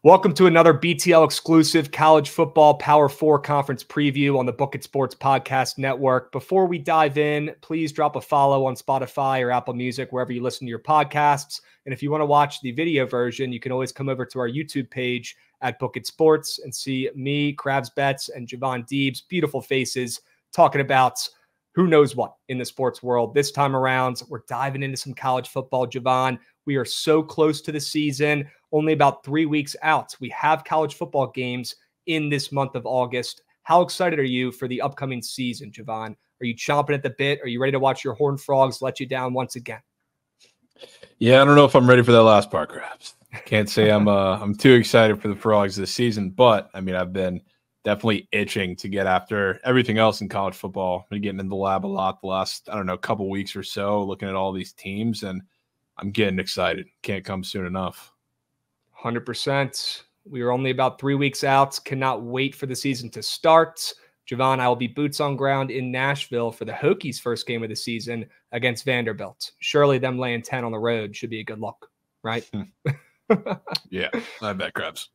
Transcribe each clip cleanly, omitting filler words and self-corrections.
Welcome to another BTL Exclusive College Football Power 4 Conference preview on the Bookit Sports Podcast Network. Before we dive in, please drop a follow on Spotify or Apple Music, wherever you listen to your podcasts. And if you want to watch the video version, you can always come over to our YouTube page at Bookit Sports and see me, Krabs Betts, and Javon Deeb's beautiful faces talking about who knows what in the sports world. This time around, we're diving into some college football, Javon. We are so close to the season, only about 3 weeks out. We have college football games in this month of August. How excited are you for the upcoming season, Javon? Are you chomping at the bit? Are you ready to watch your Horned Frogs let you down once again? Yeah, I don't know if I'm ready for that last part, Krabs. Can't say I'm too excited for the Frogs this season, but I mean, I've been definitely itching to get after everything else in college football. I've been getting in the lab a lot the last, couple weeks or so, looking at all these teams, and I'm getting excited. Can't come soon enough. 100%. We are only about 3 weeks out. Cannot wait for the season to start. Javon, I will be boots on ground in Nashville for the Hokies' first game of the season against Vanderbilt. Surely them laying 10 on the road should be a good look, right? Yeah, I bet, Krabs.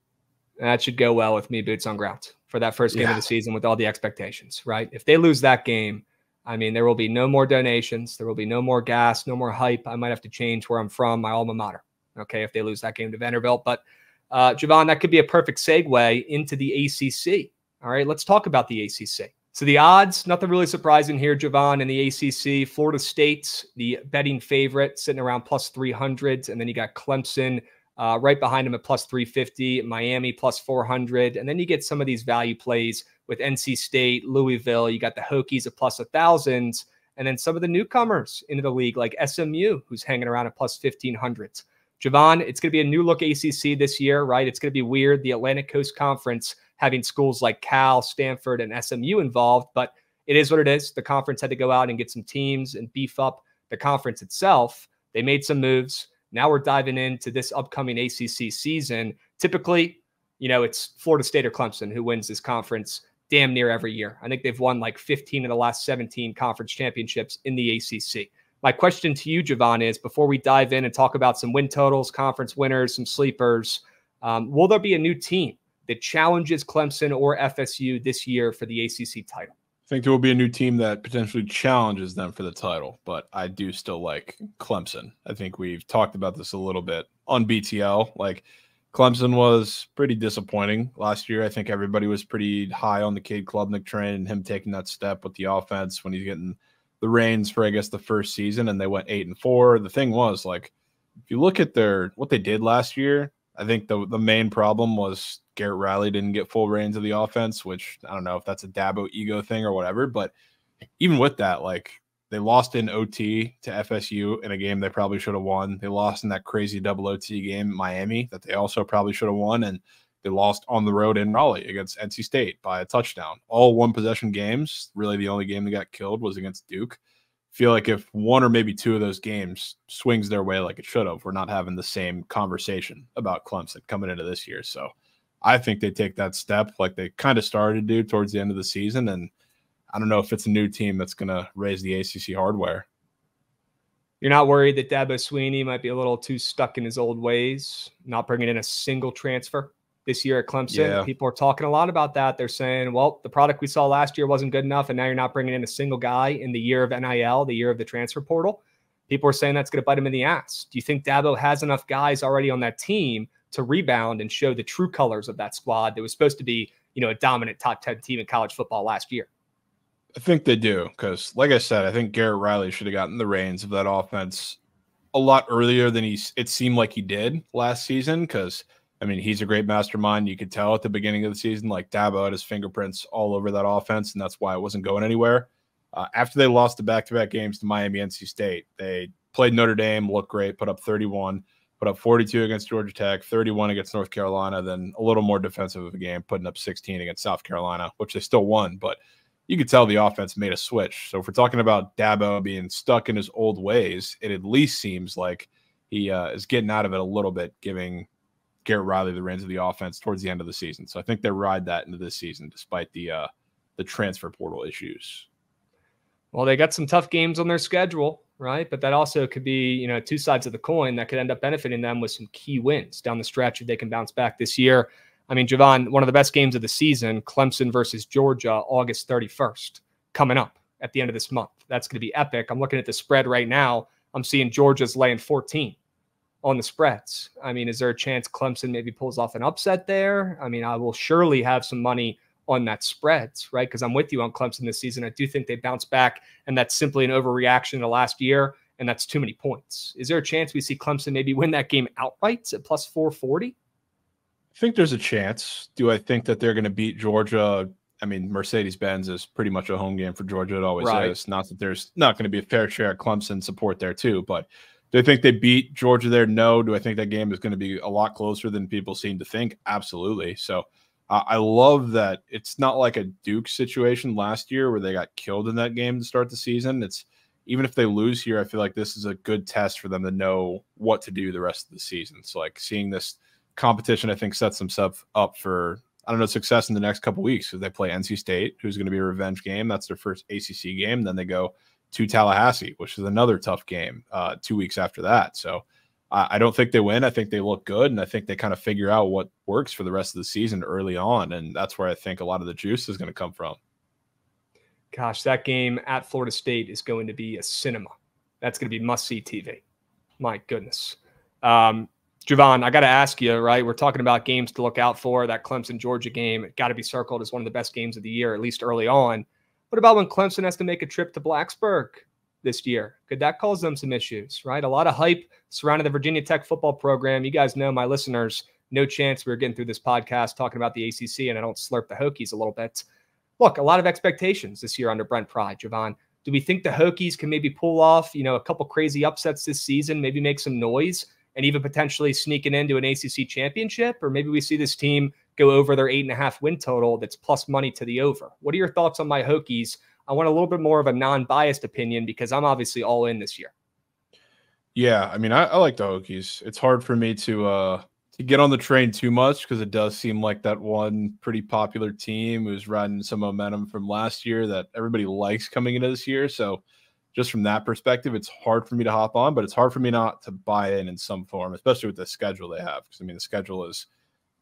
That should go well with me, boots on ground, for that first game of the season with all the expectations, right? If they lose that game, I mean, there will be no more donations. There will be no more gas, no more hype. I might have to change where I'm from, my alma mater, okay, if they lose that game to Vanderbilt. But, Javon, that could be a perfect segue into the ACC. All right, let's talk about the ACC. So the odds, nothing really surprising here, Javon, in the ACC. Florida State, the betting favorite, sitting around plus 300. And then you got Clemson right behind him at plus 350, Miami plus 400. And then you get some of these value plays with NC State, Louisville. You got the Hokies at plus 1,000. And then some of the newcomers into the league, like SMU, who's hanging around at plus 1,500. Javon, it's going to be a new look ACC this year, right? It's going to be weird, the Atlantic Coast Conference having schools like Cal, Stanford, and SMU involved, but it is what it is. The conference had to go out and get some teams and beef up the conference itself. They made some moves. Now we're diving into this upcoming ACC season. Typically, it's Florida State or Clemson who wins this conference damn near every year. I think they've won like 15 of the last 17 conference championships in the ACC. My question to you, Javon, is before we dive in and talk about some win totals, conference winners, some sleepers, will there be a new team that challenges Clemson or FSU this year for the ACC title? I think there will be a new team that potentially challenges them for the title, but I do still like Clemson. I think we've talked about this a little bit on BTL. Like, Clemson was pretty disappointing last year. I think everybody was pretty high on the Cade Klubnik train and him taking that step with the offense when he's getting the reins for, I guess, the first season, and they went 8-4. The thing was, like, if you look at what they did last year, I think the main problem was Garrett Riley didn't get full reins of the offense, which I don't know if that's a Dabo ego thing or whatever. But even with that, like, they lost in OT to FSU in a game they probably should have won. They lost in that crazy double OT game in Miami that they also probably should have won. And they lost on the road in Raleigh against NC State by a touchdown. All one-possession games. Really, the only game that got killed was against Duke. Feel like if one or maybe two of those games swings their way like it should have, we're not having the same conversation about Clemson coming into this year. So I think they take that step like they kind of started to do towards the end of the season. And I don't know if it's a new team that's going to raise the ACC hardware. You're not worried that Dabo Swinney might be a little too stuck in his old ways, not bringing in a single transfer this year at Clemson? Yeah. People are talking a lot about that. They're saying, well, the product we saw last year wasn't good enough, and now you're not bringing in a single guy in the year of NIL, the year of the transfer portal. People are saying that's going to bite him in the ass. Do you think Dabo has enough guys already on that team to rebound and show the true colors of that squad that was supposed to be, a dominant top 10 team in college football last year? I think they do because, like I said, I think Garrett Riley should have gotten the reins of that offense a lot earlier than it seemed like he did last season because, I mean, he's a great mastermind. You could tell at the beginning of the season, like, Dabo had his fingerprints all over that offense, and that's why it wasn't going anywhere. After they lost the back-to-back games to Miami, NC State, they played Notre Dame, looked great, put up 31, put up 42 against Georgia Tech, 31 against North Carolina, then a little more defensive of a game, putting up 16 against South Carolina, which they still won. But you could tell the offense made a switch. So if we're talking about Dabo being stuck in his old ways, it at least seems like he is getting out of it a little bit, giving Garrett Riley the reins of the offense towards the end of the season. So I think they ride that into this season despite the transfer portal issues. Well, they got some tough games on their schedule. right? But that also could be, you know, two sides of the coin that could end up benefiting them with some key wins down the stretch if they can bounce back this year. I mean, Javon, one of the best games of the season, Clemson versus Georgia, August 31st, coming up at the end of this month. That's going to be epic. I'm looking at the spread right now. I'm seeing Georgia's laying 14 on the spreads. I mean, is there a chance Clemson maybe pulls off an upset there? I mean, I will surely have some money on that spreads, right? Because I'm with you on Clemson this season. I do think they bounce back, and that's simply an overreaction to last year, and that's too many points. Is there a chance we see Clemson maybe win that game outright at plus 440? I think there's a chance. Do I think that they're going to beat Georgia? I mean, Mercedes-Benz is pretty much a home game for Georgia. It always is. Not that there's not going to be a fair share of Clemson support there too, but do I think they beat Georgia there? No. Do I think that game is going to be a lot closer than people seem to think? Absolutely. So I love that it's not like a Duke situation last year where they got killed in that game to start the season. It's even if they lose here, I feel like this is a good test for them to know what to do the rest of the season. So like seeing this competition, I think sets themselves up for, I don't know, success in the next couple of weeks because they play NC State, who's going to be a revenge game. That's their first ACC game. Then they go to Tallahassee, which is another tough game 2 weeks after that. So I don't think they win. I think they look good, and I think they kind of figure out what works for the rest of the season early on, and that's where I think a lot of the juice is going to come from. Gosh, that game at Florida State is going to be a cinema. That's going to be must-see TV. My goodness. Javon, I got to ask you, right? We're talking about games to look out for. That Clemson-Georgia game, it got to be circled as one of the best games of the year, at least early on. What about when Clemson has to make a trip to Blacksburg this year? Could that cause them some issues, right? A lot of hype surrounding the Virginia Tech football program. You guys know, my listeners, no chance we're getting through this podcast talking about the ACC and I don't slurp the Hokies a little bit. Look, a lot of expectations this year under Brent Pry, Javon. Do we think the Hokies can maybe pull off, you know, a couple crazy upsets this season, maybe make some noise and even potentially sneaking into an ACC championship? Or maybe we see this team go over their 8.5 win total that's plus money to the over. What are your thoughts on my Hokies? I want a little bit more of a non-biased opinion because I'm obviously all in this year. Yeah, I mean, I like the Hokies. It's hard for me to get on the train too much because it does seem like that one pretty popular team who's riding some momentum from last year that everybody likes coming into this year. So just from that perspective, it's hard for me to hop on, but it's hard for me not to buy in some form, especially with the schedule they have. Because, I mean, the schedule is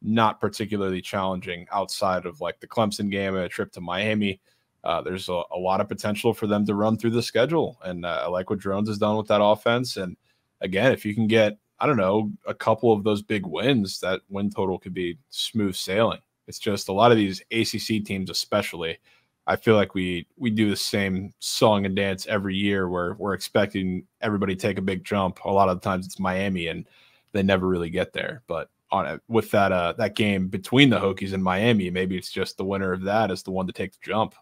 not particularly challenging outside of like the Clemson game and a trip to Miami. There's a lot of potential for them to run through the schedule. And I like what Drones has done with that offense. And again, if you can get, I don't know, a couple of those big wins, that win total could be smooth sailing. It's just a lot of these ACC teams, especially, I feel like we do the same song and dance every year where we're expecting everybody to take a big jump. A lot of the times it's Miami and they never really get there. But on it, with that game between the Hokies and Miami, maybe it's just the winner of that is the one to take the jump.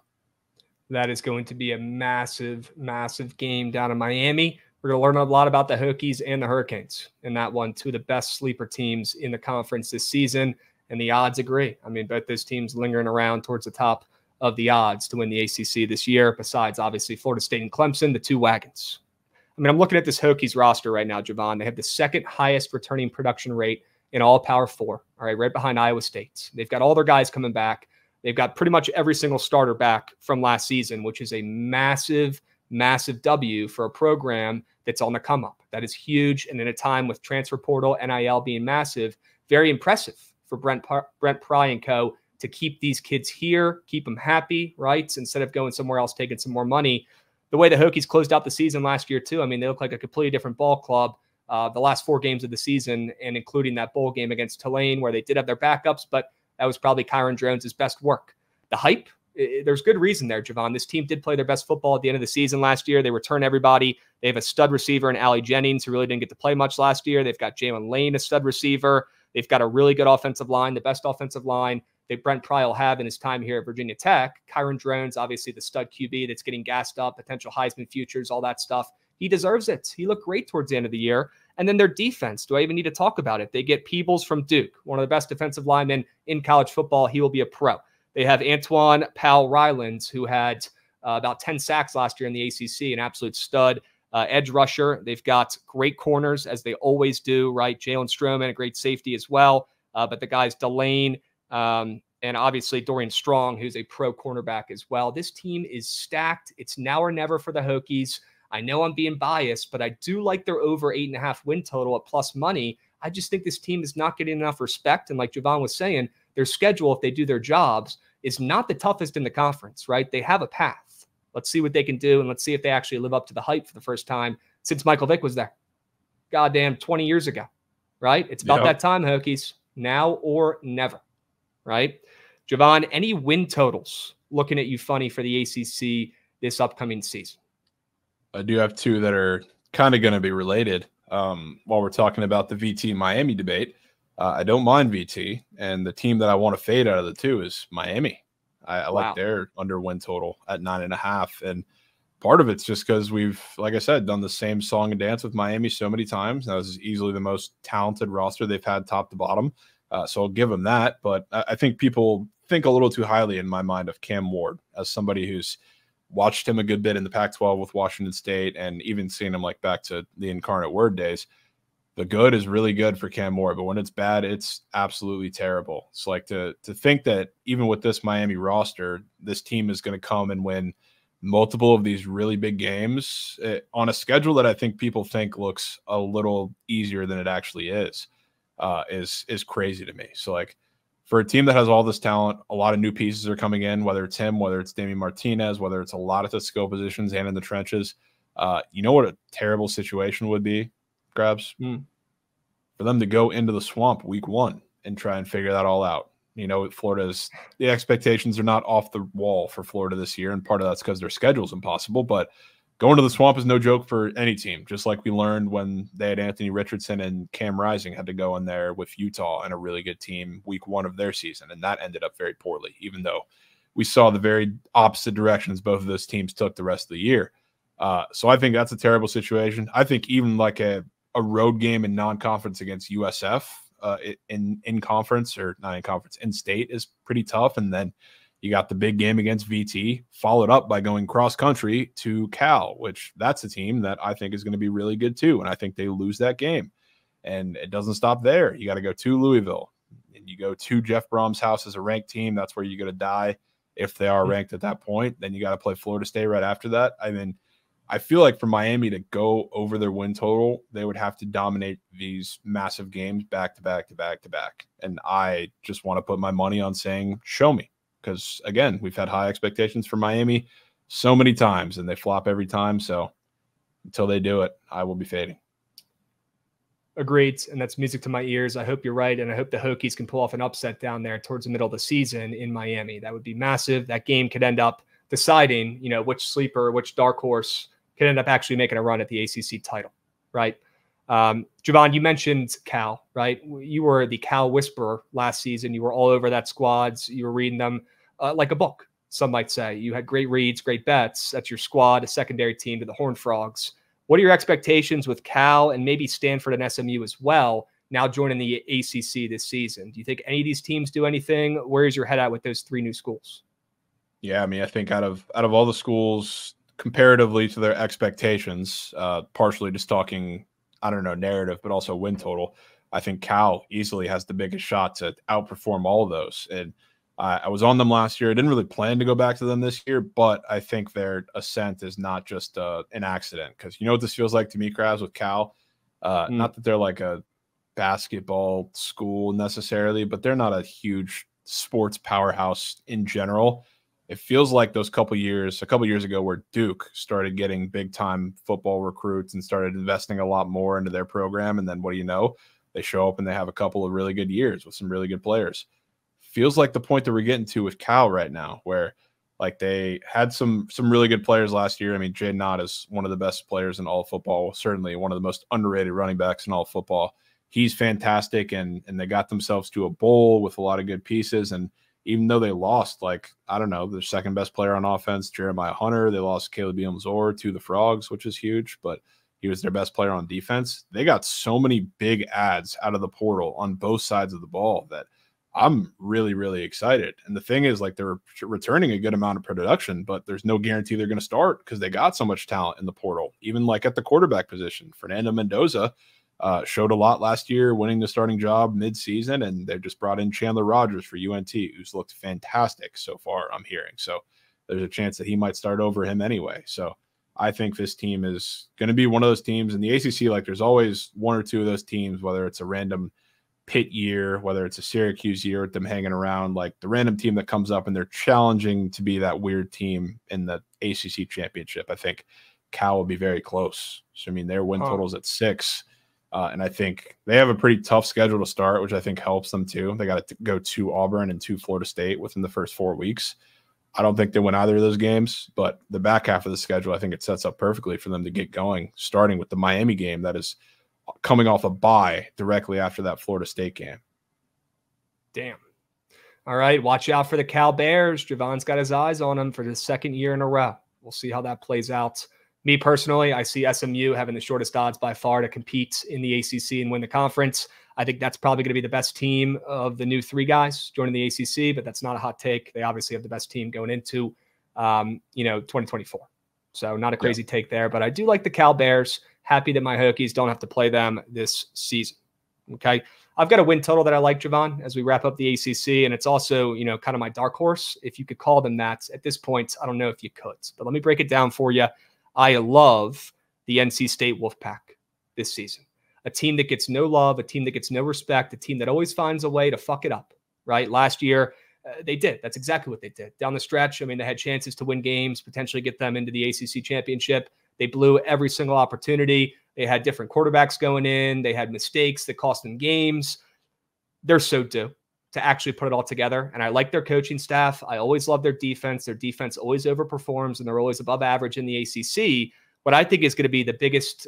That is going to be a massive, massive game down in Miami. We're going to learn a lot about the Hokies and the Hurricanes in that one. Two of the best sleeper teams in the conference this season, and the odds agree. I mean, both those teams lingering around towards the top of the odds to win the ACC this year, besides obviously Florida State and Clemson, the two wagons. I mean, I'm looking at this Hokies roster right now, Javon. They have the second highest returning production rate in all Power 4, all right, right behind Iowa State. They've got all their guys coming back. They've got pretty much every single starter back from last season, which is a massive, massive W for a program that's on the come up. That is huge. And in a time with transfer portal, NIL being massive, very impressive for Brent Pry and co. to keep these kids here, keep them happy, right? Instead of going somewhere else, taking some more money. The way the Hokies closed out the season last year too, I mean, they look like a completely different ball club the last 4 games of the season, and including that bowl game against Tulane where they did have their backups, but that was probably Kyron Drones' best work. The hype, there's good reason there, Javon. This team did play their best football at the end of the season last year. They return everybody. They have a stud receiver in Allie Jennings, who really didn't get to play much last year. They've got Jalen Lane, a stud receiver. They've got a really good offensive line, the best offensive line that Brent Pry will have in his time here at Virginia Tech. Kyron Drones, obviously the stud QB that's getting gassed up, potential Heisman futures, all that stuff. He deserves it. He looked great towards the end of the year. And then their defense, do I even need to talk about it? They get Peebles from Duke, one of the best defensive linemen in college football. He will be a pro. They have Antoine Powell-Rylands, who had about 10 sacks last year in the ACC, an absolute stud edge rusher. They've got great corners, as they always do, right? Jalen Stroman, a great safety as well. But the guys Delane and obviously Dorian Strong, who's a pro cornerback as well. This team is stacked. It's now or never for the Hokies. I know I'm being biased, but I do like their over 8.5 win total at plus money. I just think this team is not getting enough respect. And like Javon was saying, their schedule, if they do their jobs, is not the toughest in the conference, right? They have a path. Let's see what they can do, and let's see if they actually live up to the hype for the first time since Michael Vick was there. Goddamn 20 years ago, right? It's about that time, Hokies. Now or never, right? Javon, any win totals looking at you funny for the ACC this upcoming season? I do have two that are kind of going to be related. While we're talking about the VT Miami debate, I don't mind VT, and the team that I want to fade out of the two is Miami. I like their under win total at 9.5, and part of it's just because we've, like I said, done the same song and dance with Miami so many times. Now, this is easily the most talented roster they've had top to bottom, so I'll give them that. But I think people think a little too highly in my mind of Cam Ward as somebody who's watched him a good bit in the Pac-12 with Washington State, and even seen him like back to the Incarnate Word days. The good is really good for Cam Moore, but when it's bad, it's absolutely terrible. It's like to think that even with this Miami roster, this team is going to come and win multiple of these really big games on a schedule that I think people think looks a little easier than it actually is crazy to me. So like for a team that has all this talent, a lot of new pieces are coming in, whether it's him, whether it's Damian Martinez, whether it's a lot of the skill positions and in the trenches. You know what a terrible situation would be, Grabs? For them to go into the swamp week 1 and try and figure that all out. You know, the expectations are not off the wall for Florida this year, and part of that's because their schedule is impossible, but going to the swamp is no joke for any team, just like we learned when they had Anthony Richardson and Cam Rising had to go in there with Utah and a really good team week 1 of their season, and that ended up very poorly, even though we saw the very opposite directions both of those teams took the rest of the year. So I think that's a terrible situation. I think even like a road game in non-conference against USF in conference, or not in conference, in state, is pretty tough. And then you got the big game against VT, followed up by going cross country to Cal, which that's a team that I think is going to be really good too. And I think they lose that game. And it doesn't stop there. You got to go to Louisville, and you go to Jeff Brom's house as a ranked team. That's where you're going to die if they are ranked at that point. Then you got to play Florida State right after that. I mean, I feel like for Miami to go over their win total, they would have to dominate these massive games back to back to back to back. And I just want to put my money on saying, show me. Because, again, we've had high expectations for Miami so many times, and they flop every time. So until they do it, I will be fading. Agreed, and that's music to my ears. I hope you're right, and I hope the Hokies can pull off an upset down there towards the middle of the season in Miami. That would be massive. That game could end up deciding, you know, which sleeper, which dark horse could end up actually making a run at the ACC title, right? Javon, you mentioned Cal, right? You were the Cal whisperer last season. You were all over that squads. You were reading them like a book, some might say. You had great reads, great bets. That's your squad, a secondary team to the Horned Frogs. What are your expectations with Cal and maybe Stanford and SMU as well, now joining the ACC this season? Do you think any of these teams do anything? Where is your head at with those 3 new schools? Yeah, I mean, I think out of all the schools, comparatively to their expectations, partially just talking, I don't know, narrative, but also win total, I think Cal easily has the biggest shot to outperform all of those. And I was on them last year. I didn't really plan to go back to them this year, but I think their ascent is not just an accident. Because you know what this feels like to me, Krabs, with Cal? Not that they're like a basketball school necessarily, but they're not a huge sports powerhouse in general. It feels like those a couple years ago, where Duke started getting big time football recruits and started investing a lot more into their program. And then what do you know? They show up and they have a couple of really good years with some really good players. Feels like the point that we're getting to with Cal right now, where like they had some really good players last year. I mean, Jaden Ott is one of the best players in all of football, certainly one of the most underrated running backs in all of football. He's fantastic, and they got themselves to a bowl with a lot of good pieces. And even though they lost, like, I don't know, their second best player on offense, Jeremiah Hunter, they lost Caleb Zor to the Frogs, which is huge, but he was their best player on defense. They got so many big ads out of the portal on both sides of the ball that I'm really, really excited. And the thing is, like, they're returning a good amount of production, but there's no guarantee they're going to start because they got so much talent in the portal. Even like at the quarterback position, Fernando Mendoza showed a lot last year, winning the starting job mid-season, and they've just brought in Chandler Rogers for UNT, who's looked fantastic so far, I'm hearing. So there's a chance that he might start over him anyway. So I think this team is going to be one of those teams in the ACC. Like there's always one or two of those teams, whether it's a random Pitt year, whether it's a Syracuse year with them hanging around, like the random team that comes up and they're challenging to be that weird team in the ACC championship. I think Cal will be very close. So, I mean, their win totals at 6. And I think they have a pretty tough schedule to start, which I think helps them too. They got to go to Auburn and to Florida State within the first 4 weeks. I don't think they win either of those games, but the back half of the schedule, I think it sets up perfectly for them to get going, starting with the Miami game that is coming off a bye directly after that Florida State game. Damn. All right, watch out for the Cal Bears. Javon's got his eyes on them for the 2nd year in a row. We'll see how that plays out. Me personally, I see SMU having the shortest odds by far to compete in the ACC and win the conference. I think that's probably going to be the best team of the new 3 guys joining the ACC, but that's not a hot take. They obviously have the best team going into, 2024. So not a crazy take there, but I do like the Cal Bears. Happy that my Hokies don't have to play them this season. Okay. I've got a win total that I like, Javon, as we wrap up the ACC. And it's also, kind of my dark horse, if you could call them that. At this point, I don't know if you could, but let me break it down for you. I love the NC State Wolfpack this season. A team that gets no love, a team that gets no respect, a team that always finds a way to fuck it up, right? Last year, they did. That's exactly what they did. Down the stretch, I mean, they had chances to win games, potentially get them into the ACC championship. They blew every single opportunity. They had different quarterbacks going in. They had mistakes that cost them games. They're so due to actually put it all together. And I like their coaching staff. I always love their defense. Their defense always overperforms, and they're always above average in the ACC. What I think is going to be the biggest,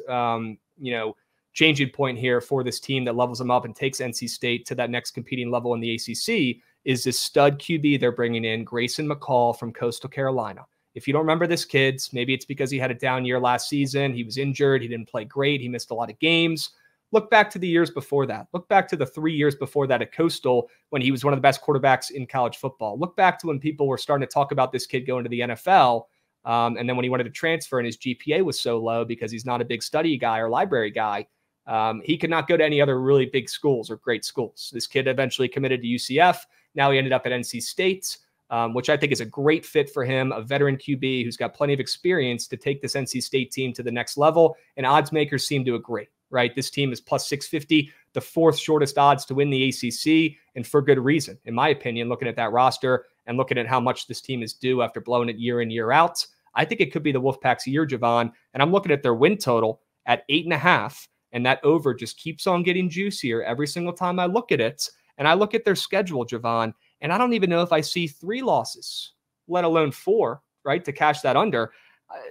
changing point here for this team that levels them up and takes NC State to that next competing level in the ACC is this stud QB they're bringing in, Grayson McCall from Coastal Carolina. If you don't remember this kid, maybe it's because he had a down year last season. He was injured. He didn't play great. He missed a lot of games. Look back to the years before that. Look back to the 3 years before that at Coastal when he was one of the best quarterbacks in college football. Look back to when people were starting to talk about this kid going to the NFL. And then when he wanted to transfer and his GPA was so low because he's not a big study guy or library guy, he could not go to any other really big schools or great schools. This kid eventually committed to UCF. Now he ended up at NC State. Which I think is a great fit for him, a veteran QB who's got plenty of experience to take this NC State team to the next level. And odds makers seem to agree, right? This team is plus 650, the 4th shortest odds to win the ACC, and for good reason, in my opinion, looking at that roster and looking at how much this team is due after blowing it year in, year out. I think it could be the Wolfpack's year, Javon. And I'm looking at their win total at 8.5, and that over just keeps on getting juicier every single time I look at it. And I look at their schedule, Javon, and I don't even know if I see 3 losses, let alone 4, right, to cash that under.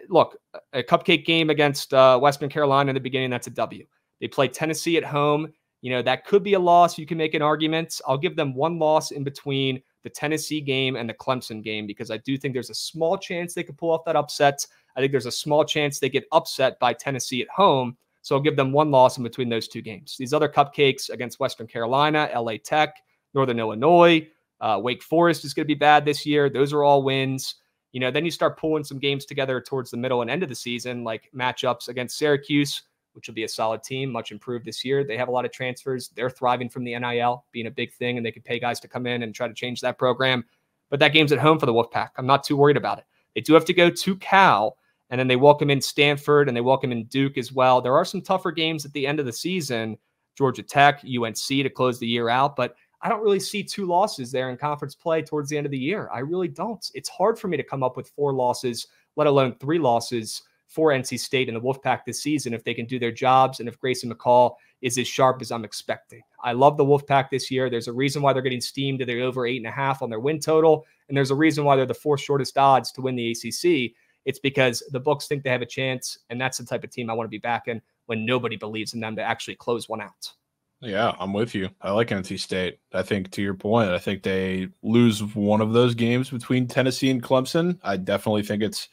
Look, a cupcake game against Western Carolina in the beginning, that's a W. They play Tennessee at home. That could be a loss. You can make an argument. I'll give them 1 loss in between the Tennessee game and the Clemson game because I do think there's a small chance they could pull off that upset. I think there's a small chance they get upset by Tennessee at home. So I'll give them 1 loss in between those 2 games. These other cupcakes against Western Carolina, LA Tech, Northern Illinois, Wake Forest is going to be bad this year. Those are all wins. Then you start pulling some games together towards the middle and end of the season, like matchups against Syracuse, which will be a solid team, much improved this year. They have a lot of transfers. They're thriving from the NIL being a big thing, and they can pay guys to come in and try to change that program. But that game's at home for the Wolfpack. I'm not too worried about it. They do have to go to Cal, and then they welcome in Stanford, and they welcome in Duke as well. There are some tougher games at the end of the season, Georgia Tech, UNC to close the year out, but I don't really see 2 losses there in conference play towards the end of the year. I really don't. It's hard for me to come up with 4 losses, let alone 3 losses for NC State and the Wolfpack this season if they can do their jobs and if Grayson McCall is as sharp as I'm expecting. I love the Wolfpack this year. There's a reason why they're getting steamed to the over 8.5 on their win total, and there's a reason why they're the 4th shortest odds to win the ACC. It's because the books think they have a chance, and that's the type of team I want to be backing when nobody believes in them to actually close one out. Yeah, I'm with you. I like NC State. I think to your point, I think they lose one of those games between Tennessee and Clemson. I definitely think it's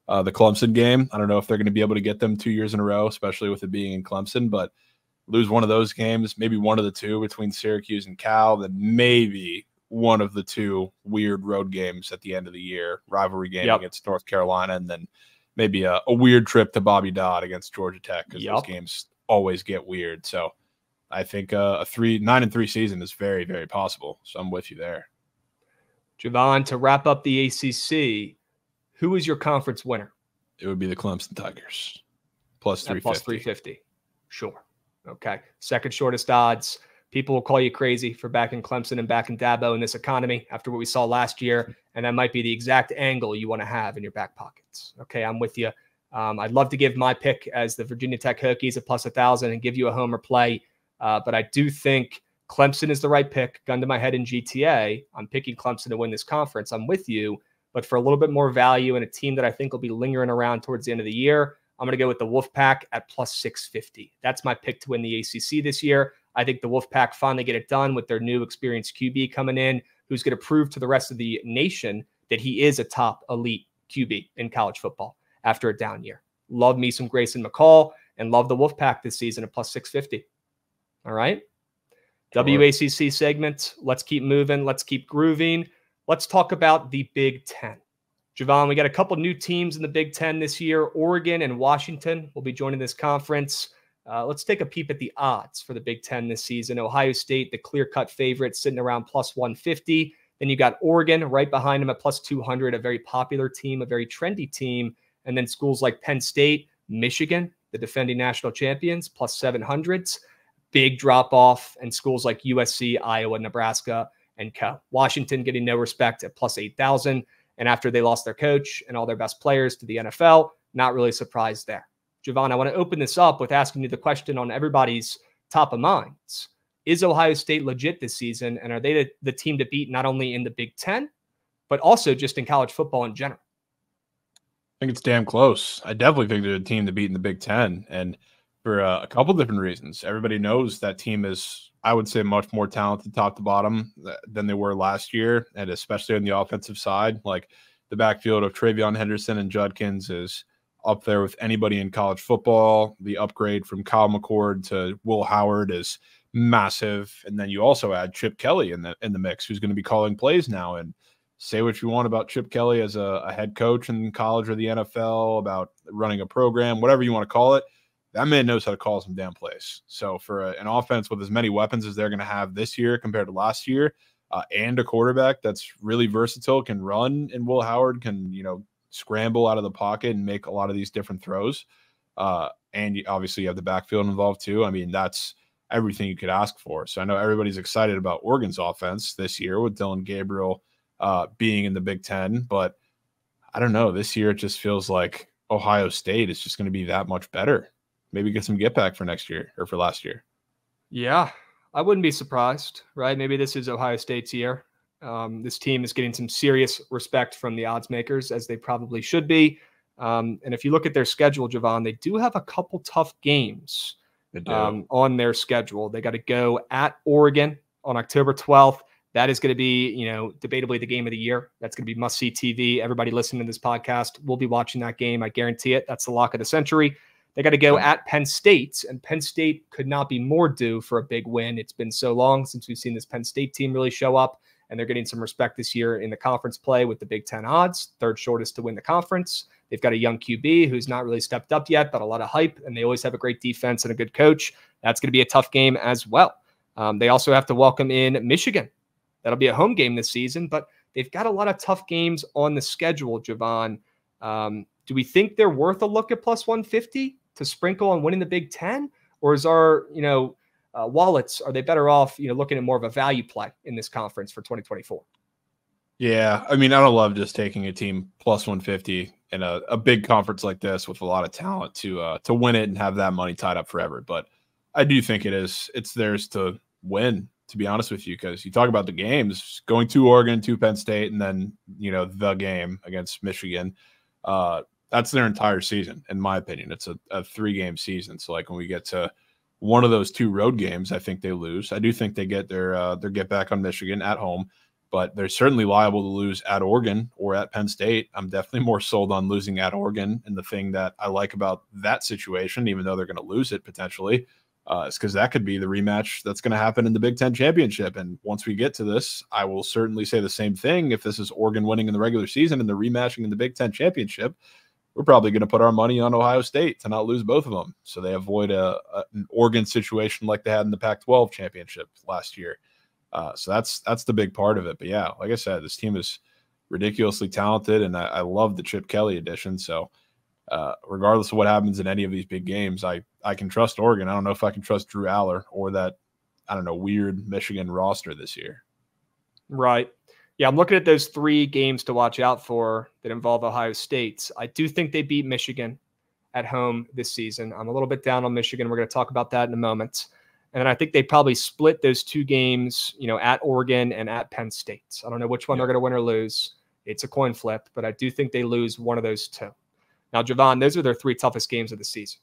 the Clemson game. I don't know if they're going to be able to get them 2 years in a row, especially with it being in Clemson, but lose one of those games, maybe one of the 2 between Syracuse and Cal, then maybe one of the 2 weird road games at the end of the year, rivalry game against North Carolina, and then maybe a weird trip to Bobby Dodd against Georgia Tech because those games always get weird. So I think a 9-3 season is very, very possible. So I'm with you there. Javon, to wrap up the ACC, who is your conference winner? It would be the Clemson Tigers. Plus 350. Plus 350. Sure. Okay. Second shortest odds. People will call you crazy for backing Clemson and backing Dabo in this economy after what we saw last year. And that might be the exact angle you want to have in your back pockets. Okay. I'm with you. I'd love to give my pick as the Virginia Tech Hokies at plus 1,000 and give you a homer play. But I do think Clemson is the right pick. Gun to my head in GTA. I'm picking Clemson to win this conference. I'm with you. But for a little bit more value and a team that I think will be lingering around towards the end of the year, I'm going to go with the Wolfpack at plus 650. That's my pick to win the ACC this year. I think the Wolfpack finally get it done with their new experienced QB coming in, who's going to prove to the rest of the nation that he is a top elite QB in college football after a down year. Love me some Grayson McCall and love the Wolfpack this season at plus 650. All right. Sure. WACC segment. Let's keep moving. Let's keep grooving. Let's talk about the Big Ten. Javon, we got a couple new teams in the Big Ten this year. Oregon and Washington will be joining this conference. Let's take a peep at the odds for the Big Ten this season. Ohio State, the clear-cut favorite, sitting around plus 150. Then you got Oregon right behind them at plus 200, a very popular team, a very trendy team. And then schools like Penn State, Michigan, the defending national champions, plus 700s. Big drop-off. And schools like USC, Iowa, Nebraska, and co. Washington getting no respect at plus 8,000. And after they lost their coach and all their best players to the NFL, not really surprised there. Javon, I want to open this up with asking you the question on everybody's top of minds. Is Ohio State legit this season? And are they the team to beat not only in the Big Ten, but also just in college football in general? I think it's damn close. I definitely think they're the team to beat in the Big Ten. And for a couple different reasons. Everybody knows that team is, I would say, much more talented top to bottom than they were last year, and especially on the offensive side. Like the backfield of Travion Henderson and Judkins is up there with anybody in college football. The upgrade from Kyle McCord to Will Howard is massive. And then you also add Chip Kelly in the mix, who's going to be calling plays now. And say what you want about Chip Kelly as a head coach in college or the NFL, about running a program, whatever you want to call it. That man knows how to call some damn plays. So for an offense with as many weapons as they're going to have this year compared to last year, and a quarterback that's really versatile, can run, and Will Howard can, scramble out of the pocket and make a lot of these different throws. And obviously you have the backfield involved too. I mean, that's everything you could ask for. So I know everybody's excited about Oregon's offense this year with Dylan Gabriel being in the Big Ten, but I don't know. This year it just feels like Ohio State is just going to be that much better. Maybe get some get back for next year or for last year. Yeah, I wouldn't be surprised, right? Maybe this is Ohio State's year. This team is getting some serious respect from the odds makers, as they probably should be. And if you look at their schedule, Javon, they do have a couple tough games on their schedule. They got to go at Oregon on October 12th. That is going to be, debatably the game of the year. That's going to be must-see TV. Everybody listening to this podcast will be watching that game. I guarantee it. That's the lock of the century. They got to go at Penn State, and Penn State could not be more due for a big win. It's been so long since we've seen this Penn State team really show up, and they're getting some respect this year in the conference play with the Big Ten odds, third shortest to win the conference. They've got a young QB who's not really stepped up yet, but a lot of hype, and they always have a great defense and a good coach. That's going to be a tough game as well. They also have to welcome in Michigan. That'll be a home game this season, but they've got a lot of tough games on the schedule, Javon. Do we think they're worth a look at plus 150 to sprinkle on winning the Big Ten? Or is our, wallets, are they better off, looking at more of a value play in this conference for 2024? Yeah. I mean, I don't love just taking a team plus 150 in a big conference like this with a lot of talent to win it and have that money tied up forever. But I do think it's theirs to win, to be honest with you, because you talk about the games, going to Oregon, to Penn State, and then, the game against Michigan. That's their entire season, in my opinion. It's a 3-game season. So, like, when we get to one of those 2 road games, I think they lose. I do think they get their get back on Michigan at home, but they're certainly liable to lose at Oregon or at Penn State. I'm definitely more sold on losing at Oregon. And the thing that I like about that situation, even though they're going to lose it potentially, is because that could be the rematch that's going to happen in the Big Ten championship. And once we get to this, I will certainly say the same thing. If this is Oregon winning in the regular season and they're rematching in the Big Ten championship, we're probably going to put our money on Ohio State to not lose both of them, so they avoid an Oregon situation like they had in the Pac-12 championship last year. So that's the big part of it. But yeah, like I said, this team is ridiculously talented, and I love the Chip Kelly addition. So regardless of what happens in any of these big games, I can trust Oregon. I don't know if I can trust Drew Aller or that, I don't know, weird Michigan roster this year. Right. Yeah, I'm looking at those 3 games to watch out for that involve Ohio State. I do think they beat Michigan at home this season. I'm a little bit down on Michigan. We're going to talk about that in a moment. And then I think they probably split those 2 games, at Oregon and at Penn State. I don't know which one they're going to win or lose. It's a coin flip, but I do think they lose one of those 2. Now, Javon, those are their 3 toughest games of the season.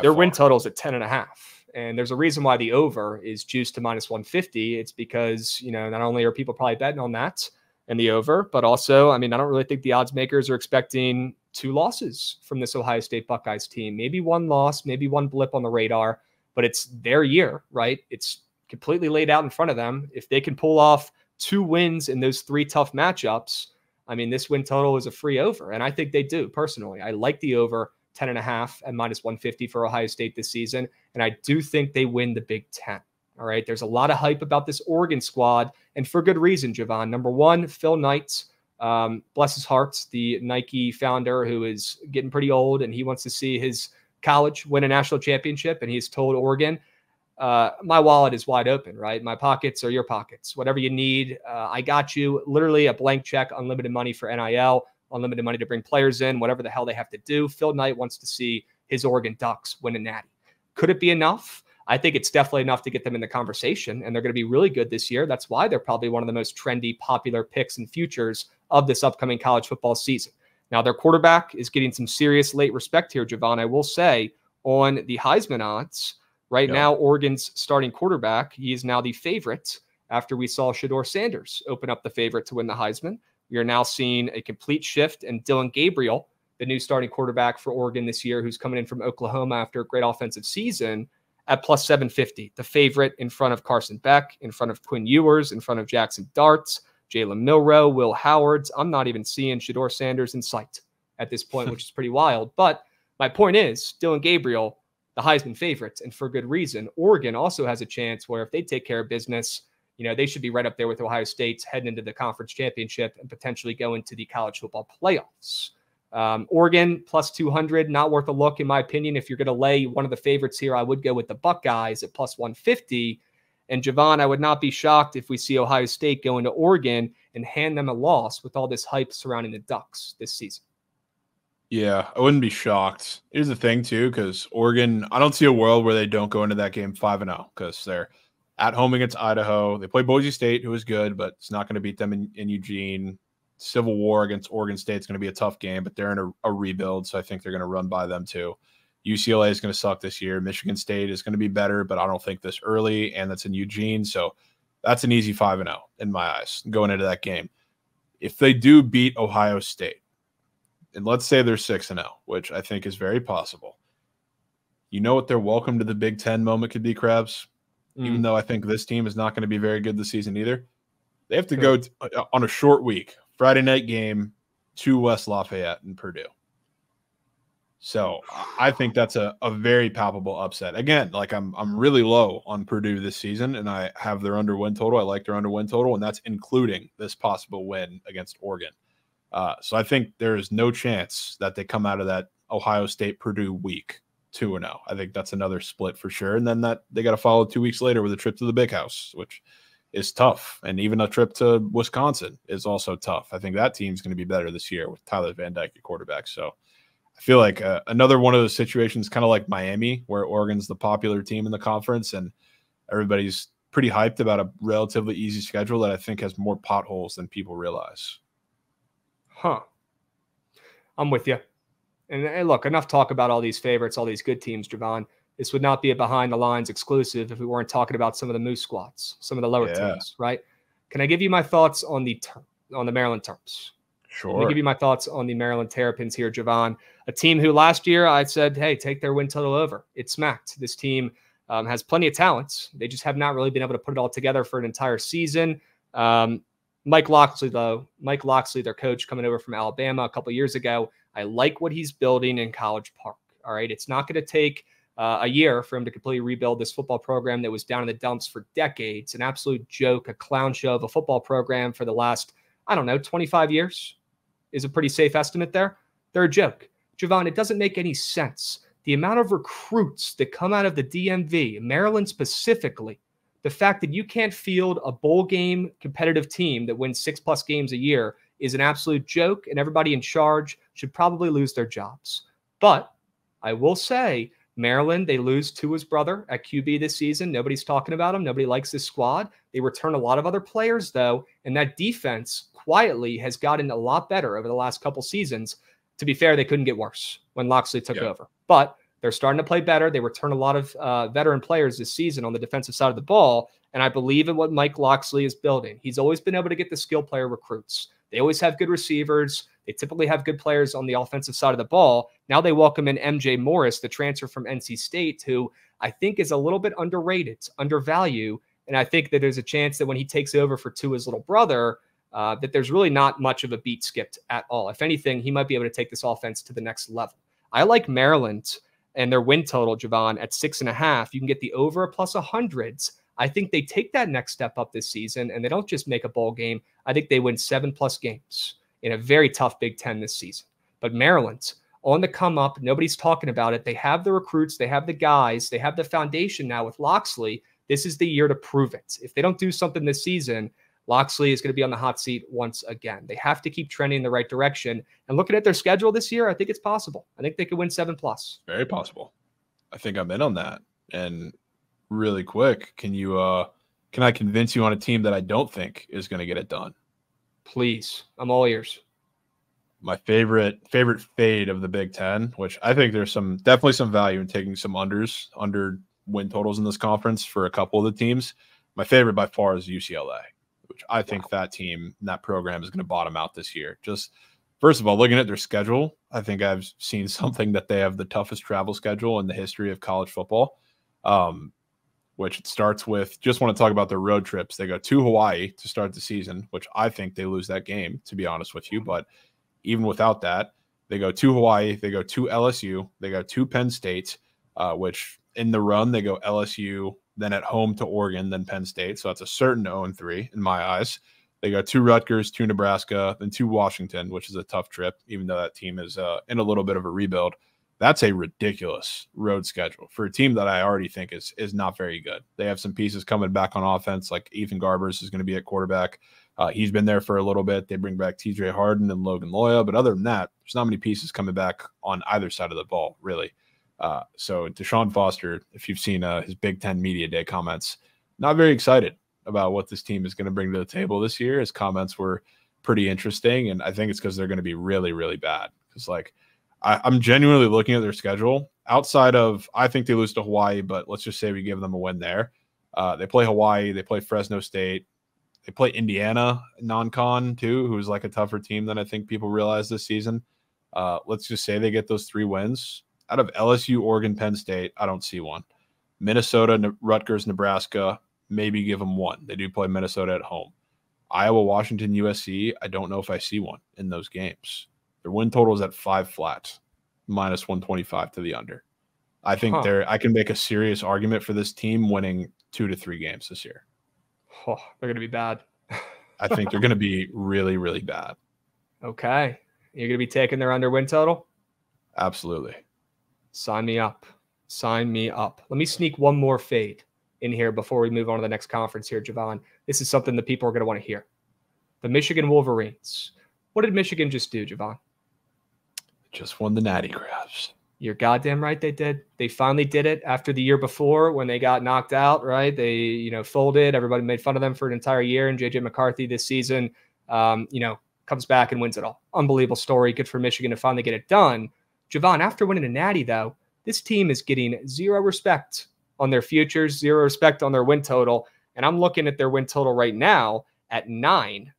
Their win total is at 10.5. And there's a reason why the over is juiced to -150. It's because, not only are people probably betting on that and the over, but also, I don't really think the odds makers are expecting 2 losses from this Ohio State Buckeyes team. Maybe 1 loss, maybe 1 blip on the radar, but it's their year, right? It's completely laid out in front of them. If they can pull off 2 wins in those 3 tough matchups, this win total is a free over. And I think they do, personally. I like the over 10.5 and -150 for Ohio State this season. And I do think they win the Big Ten. All right. There's a lot of hype about this Oregon squad, and for good reason, Javon. Number 1, Phil Knight, bless his heart, the Nike founder who is getting pretty old, and he wants to see his college win a national championship. And he's told Oregon, my wallet is wide open, right? My pockets are your pockets. Whatever you need, I got you. Literally a blank check, unlimited money for NIL, unlimited money to bring players in, whatever the hell they have to do. Phil Knight wants to see his Oregon Ducks win a natty. Could it be enough? I think it's definitely enough to get them in the conversation, and they're going to be really good this year. That's why they're probably one of the most trendy, popular picks and futures of this upcoming college football season. Now, their quarterback is getting some serious late respect here, Javon. I will say, on the Heisman odds, right now, Oregon's starting quarterback, he is now the favorite after we saw Shedeur Sanders open up the favorite to win the Heisman. We are now seeing a complete shift, and Dylan Gabriel, the new starting quarterback for Oregon this year, who's coming in from Oklahoma after a great offensive season, at +750, the favorite in front of Carson Beck, in front of Quinn Ewers, in front of Jackson Darts, Jalen Milroe, Will Howards. I'm not even seeing Shedeur Sanders in sight at this point, which is pretty wild. But my point is, Dylan Gabriel, the Heisman favorite, and for good reason. Oregon also has a chance where if they take care of business, they should be right up there with Ohio State heading into the conference championship and potentially go into the college football playoffs. Oregon +200, not worth a look, in my opinion. If you're going to lay one of the favorites here, I would go with the Buckeyes at +150. And Javon, I would not be shocked if we see Ohio State go into Oregon and hand them a loss with all this hype surrounding the Ducks this season. Yeah, I wouldn't be shocked. Here's the thing, too, because Oregon, I don't see a world where they don't go into that game 5-0 because they're at home against Idaho. They play Boise State, who is good, but it's not going to beat them in Eugene. Civil War against Oregon State is going to be a tough game, but they're in a rebuild, so I think they're going to run by them too. UCLA is going to suck this year. Michigan State is going to be better, but I don't think this early, and that's in Eugene, so that's an easy 5-0 in my eyes going into that game. If they do beat Ohio State, and let's say they're 6-0, which I think is very possible, you know what their welcome to the Big Ten moment could be, Krabs? Even though I think this team is not going to be very good this season either. They have to go on a short week, Friday night game, to West Lafayette and Purdue. So I think that's a very palpable upset. Again, like I'm really low on Purdue this season, and I have their under win total. I like their under win total, and that's including this possible win against Oregon. So I think there is no chance that they come out of that Ohio State Purdue week 2-0. I think that's another split for sure. And then that they got to follow 2 weeks later with a trip to the Big House, which is tough. And even a trip to Wisconsin is also tough. I think that team's going to be better this year with Tyler Van Dyke at quarterback. So I feel like another one of those situations, kind of like Miami, where Oregon's the popular team in the conference and everybody's pretty hyped about a relatively easy schedule that I think has more potholes than people realize. Huh. I'm with you. And look, enough talk about all these favorites, all these good teams, Javon. This would not be a behind the lines exclusive if we weren't talking about some of the Moose squads, some of the lower teams, right? Can I give you my thoughts on the Maryland Terps? Sure. Let me give you my thoughts on the Maryland Terrapins here, Javon. A team who last year I said, hey, take their win total over. It smacked. This team has plenty of talents. They just have not really been able to put it all together for an entire season. Mike Locksley, their coach, coming over from Alabama a couple years ago. I like what he's building in College Park. All right. It's not going to take a year for him to completely rebuild this football program that was down in the dumps for decades. An absolute joke, a clown show of a football program for the last, 25 years is a pretty safe estimate there. They're a joke. Javon, it doesn't make any sense. The amount of recruits that come out of the DMV, Maryland specifically, the fact that you can't field a bowl game competitive team that wins 6+ games a year is an absolute joke, and everybody in charge should probably lose their jobs. But I will say, Maryland, they lose Tua's brother at QB this season. Nobody's talking about him. Nobody likes this squad. They return a lot of other players, though, and that defense quietly has gotten a lot better over the last couple seasons. To be fair, they couldn't get worse when Locksley took over. But they're starting to play better. They return a lot of veteran players this season on the defensive side of the ball, and I believe in what Mike Locksley is building. He's always been able to get the skill player recruits. They always have good receivers. They typically have good players on the offensive side of the ball. Now they welcome in MJ Morris, the transfer from NC State, who I think is a little bit underrated, undervalued. And I think that there's a chance that when he takes over for Tua's little brother, that there's really not much of a beat skipped at all. If anything, he might be able to take this offense to the next level. I like Maryland and their win total, Javon, at 6.5. You can get the over plus 100s. I think they take that next step up this season, and they don't just make a bowl game. I think they win 7+ games in a very tough Big Ten this season. But Maryland, on the come up, nobody's talking about it. They have the recruits, they have the guys, they have the foundation now with Locksley. This is the year to prove it. If they don't do something this season, Locksley is going to be on the hot seat once again. They have to keep trending in the right direction. And looking at their schedule this year, I think it's possible. I think they could win 7+. Very possible. I think I'm in on that. And really quick, can I convince you on a team that I don't think is going to get it done? Please. I'm all ears. My favorite fade of the Big Ten, which I think there's definitely some value in taking some under win totals in this conference for a couple of the teams. My favorite by far is UCLA, which I think that team, that program is going to bottom out this year. Just first of all, looking at their schedule, I think I've seen something that they have the toughest travel schedule in the history of college football. Which it starts with, just want to talk about their road trips. They go to Hawaii to start the season, which I think they lose that game, to be honest with you. But even without that, they go to Hawaii, they go to LSU, they go to Penn State, which in the run, they go LSU, then at home to Oregon, then Penn State. So that's a certain 0-3 in my eyes. They go to Rutgers, to Nebraska, then to Washington, which is a tough trip, even though that team is in a little bit of a rebuild. That's a ridiculous road schedule for a team that I already think is not very good. They have some pieces coming back on offense, like Ethan Garbers is going to be at quarterback. He's been there for a little bit. They bring back TJ Harden and Logan Loya, but other than that, there's not many pieces coming back on either side of the ball, really. So Deshaun Foster, if you've seen his Big Ten Media Day comments, not very excited about what this team is going to bring to the table this year. His comments were pretty interesting, and I think it's because they're going to be really, really bad. Because, I'm genuinely looking at their schedule. Outside of, I think they lose to Hawaii, but let's just say we give them a win there. They play Hawaii, they play Fresno State, they play Indiana non-con too, who's like a tougher team than I think people realize this season. Let's just say they get those 3 wins. Out of LSU, Oregon, Penn State, I don't see one. Minnesota, Rutgers, Nebraska, maybe give them 1. They do play Minnesota at home. Iowa, Washington, USC, I don't know if I see one in those games. Their win total is at 5 flat, minus 125 to the under. I think I can make a serious argument for this team winning 2 to 3 games this year. Oh, they're going to be bad. I think they're going to be really, really bad. Okay. You're going to be taking their under win total? Absolutely. Sign me up. Sign me up. Let me sneak one more fade in here before we move on to the next conference here, Javon. This is something that people are going to want to hear. The Michigan Wolverines. What did Michigan just do, Javon? Just won the Natty Grabs. You're goddamn right they did. They finally did it after the year before when they got knocked out, right? They, folded. Everybody made fun of them for an entire year. And J.J. McCarthy this season, comes back and wins it all. Unbelievable story. Good for Michigan to finally get it done. Javon, after winning a Natty, though, this team is getting zero respect on their futures, zero respect on their win total. And I'm looking at their win total right now at 9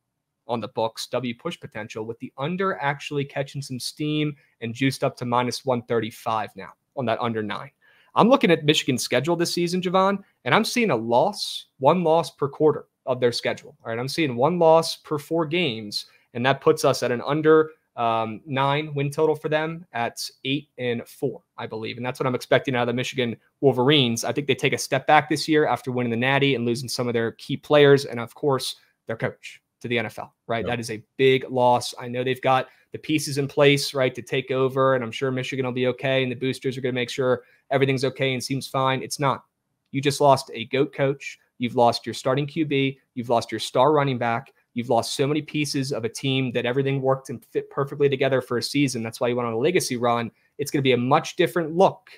on the books, W push potential, with the under actually catching some steam and juiced up to minus 135 now on that under 9. I'm looking at Michigan's schedule this season, Javon, and I'm seeing one loss per quarter of their schedule. All right, I'm seeing 1 loss per 4 games, and that puts us at an under 9 win total for them at 8-4, I believe. And that's what I'm expecting out of the Michigan Wolverines. I think they take a step back this year after winning the Natty and losing some of their key players and, of course, their coach. to the NFL, right? Yep. That is a big loss. I know they've got the pieces in place, right, to take over, and I'm sure Michigan will be okay, and the boosters are going to make sure everything's okay and seems fine. It's not. You just lost a GOAT coach. You've lost your starting QB. You've lost your star running back. You've lost so many pieces of a team that everything worked and fit perfectly together for a season. That's why you went on a legacy run. It's going to be a much different look.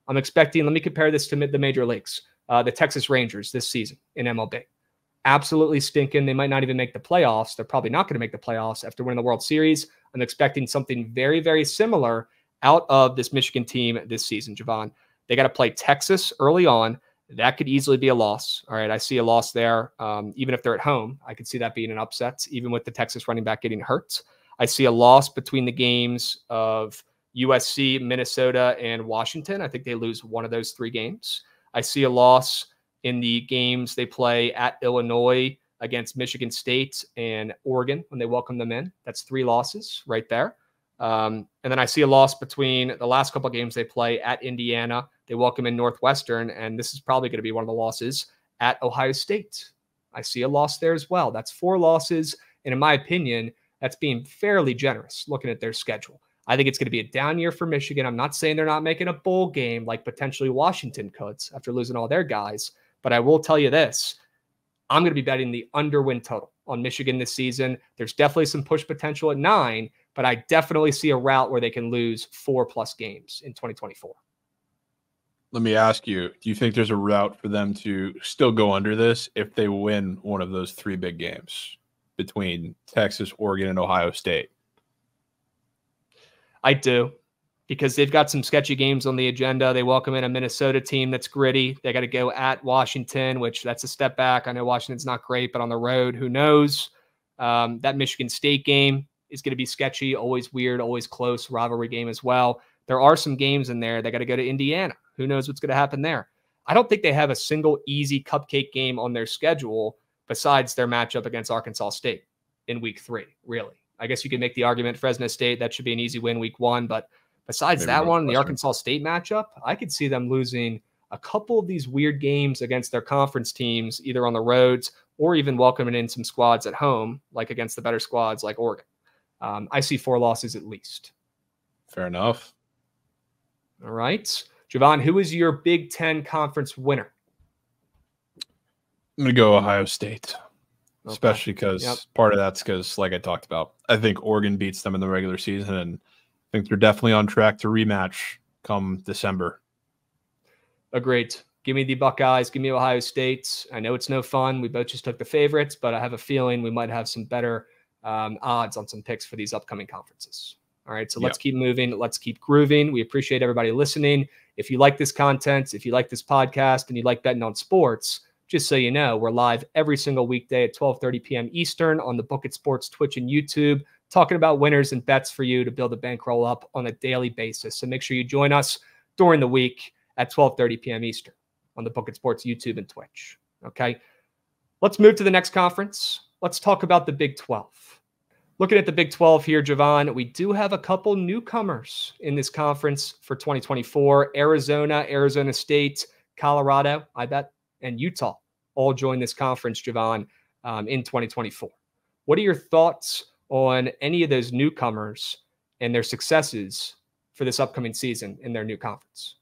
I'm expecting, let me compare this to the major leagues. The Texas Rangers this season in MLB. Absolutely stinking. They might not even make the playoffs. They're probably not going to make the playoffs after winning the World Series. I'm expecting something very, very similar out of this Michigan team this season, Javon. They got to play Texas early on. That could easily be a loss. All right, I see a loss there. Even if they're at home, I could see that being an upset, even with the Texas running back getting hurt. I see a loss between the games of USC, Minnesota, and Washington. I think they lose one of those 3 games. I see a loss in the games they play at Illinois against Michigan State and Oregon when they welcome them in. That's 3 losses right there. And then I see a loss between the last couple of games they play at Indiana. They welcome in Northwestern, and this is probably going to be one of the losses at Ohio State. I see a loss there as well. That's 4 losses, and in my opinion, that's being fairly generous looking at their schedule. I think it's going to be a down year for Michigan. I'm not saying they're not making a bowl game like potentially Washington could after losing all their guys, but I will tell you this. I'm going to be betting the under-win total on Michigan this season. There's definitely some push potential at 9, but I definitely see a route where they can lose 4+ games in 2024. Let me ask you, do you think there's a route for them to still go under this if they win one of those 3 big games between Texas, Oregon, and Ohio State? I do, because they've got some sketchy games on the agenda. They welcome in a Minnesota team that's gritty. They got to go at Washington, which that's a step back. I know Washington's not great, but on the road, who knows? That Michigan State game is going to be sketchy, always weird, always close, rivalry game as well. There are some games in there. They got to go to Indiana. Who knows what's going to happen there? I don't think they have a single easy cupcake game on their schedule besides their matchup against Arkansas State in week 3, really. I guess you could make the argument Fresno State, that should be an easy win week 1. But besides that one, the Arkansas State matchup, I could see them losing a couple of these weird games against their conference teams, either on the roads or even welcoming in some squads at home, like against the better squads like Oregon. I see 4 losses at least. Fair enough. All right. Javon, who is your Big Ten conference winner? I'm going to go Ohio State. Okay. Especially because part of that's because, like I talked about, I think Oregon beats them in the regular season, and I think they're definitely on track to rematch come December. Agreed. Give me the Buckeyes. Give me Ohio State. I know it's no fun. We both just took the favorites, but I have a feeling we might have some better odds on some picks for these upcoming conferences. All right, so let's keep moving. Let's keep grooving. We appreciate everybody listening. If you like this content, if you like this podcast, and you like betting on sports, just so you know, we're live every single weekday at 12:30 p.m. Eastern on the Bookit Sports Twitch and YouTube, talking about winners and bets for you to build a bankroll up on a daily basis. So make sure you join us during the week at 12:30 p.m. Eastern on the Bookit Sports YouTube and Twitch. Okay, let's move to the next conference. Let's talk about the Big 12. Looking at the Big 12 here, Javon, we do have a couple newcomers in this conference for 2024. Arizona, Arizona State, Colorado, I bet, and Utah all join this conference, Javon, in 2024. What are your thoughts on any of those newcomers and their successes for this upcoming season in their new conference?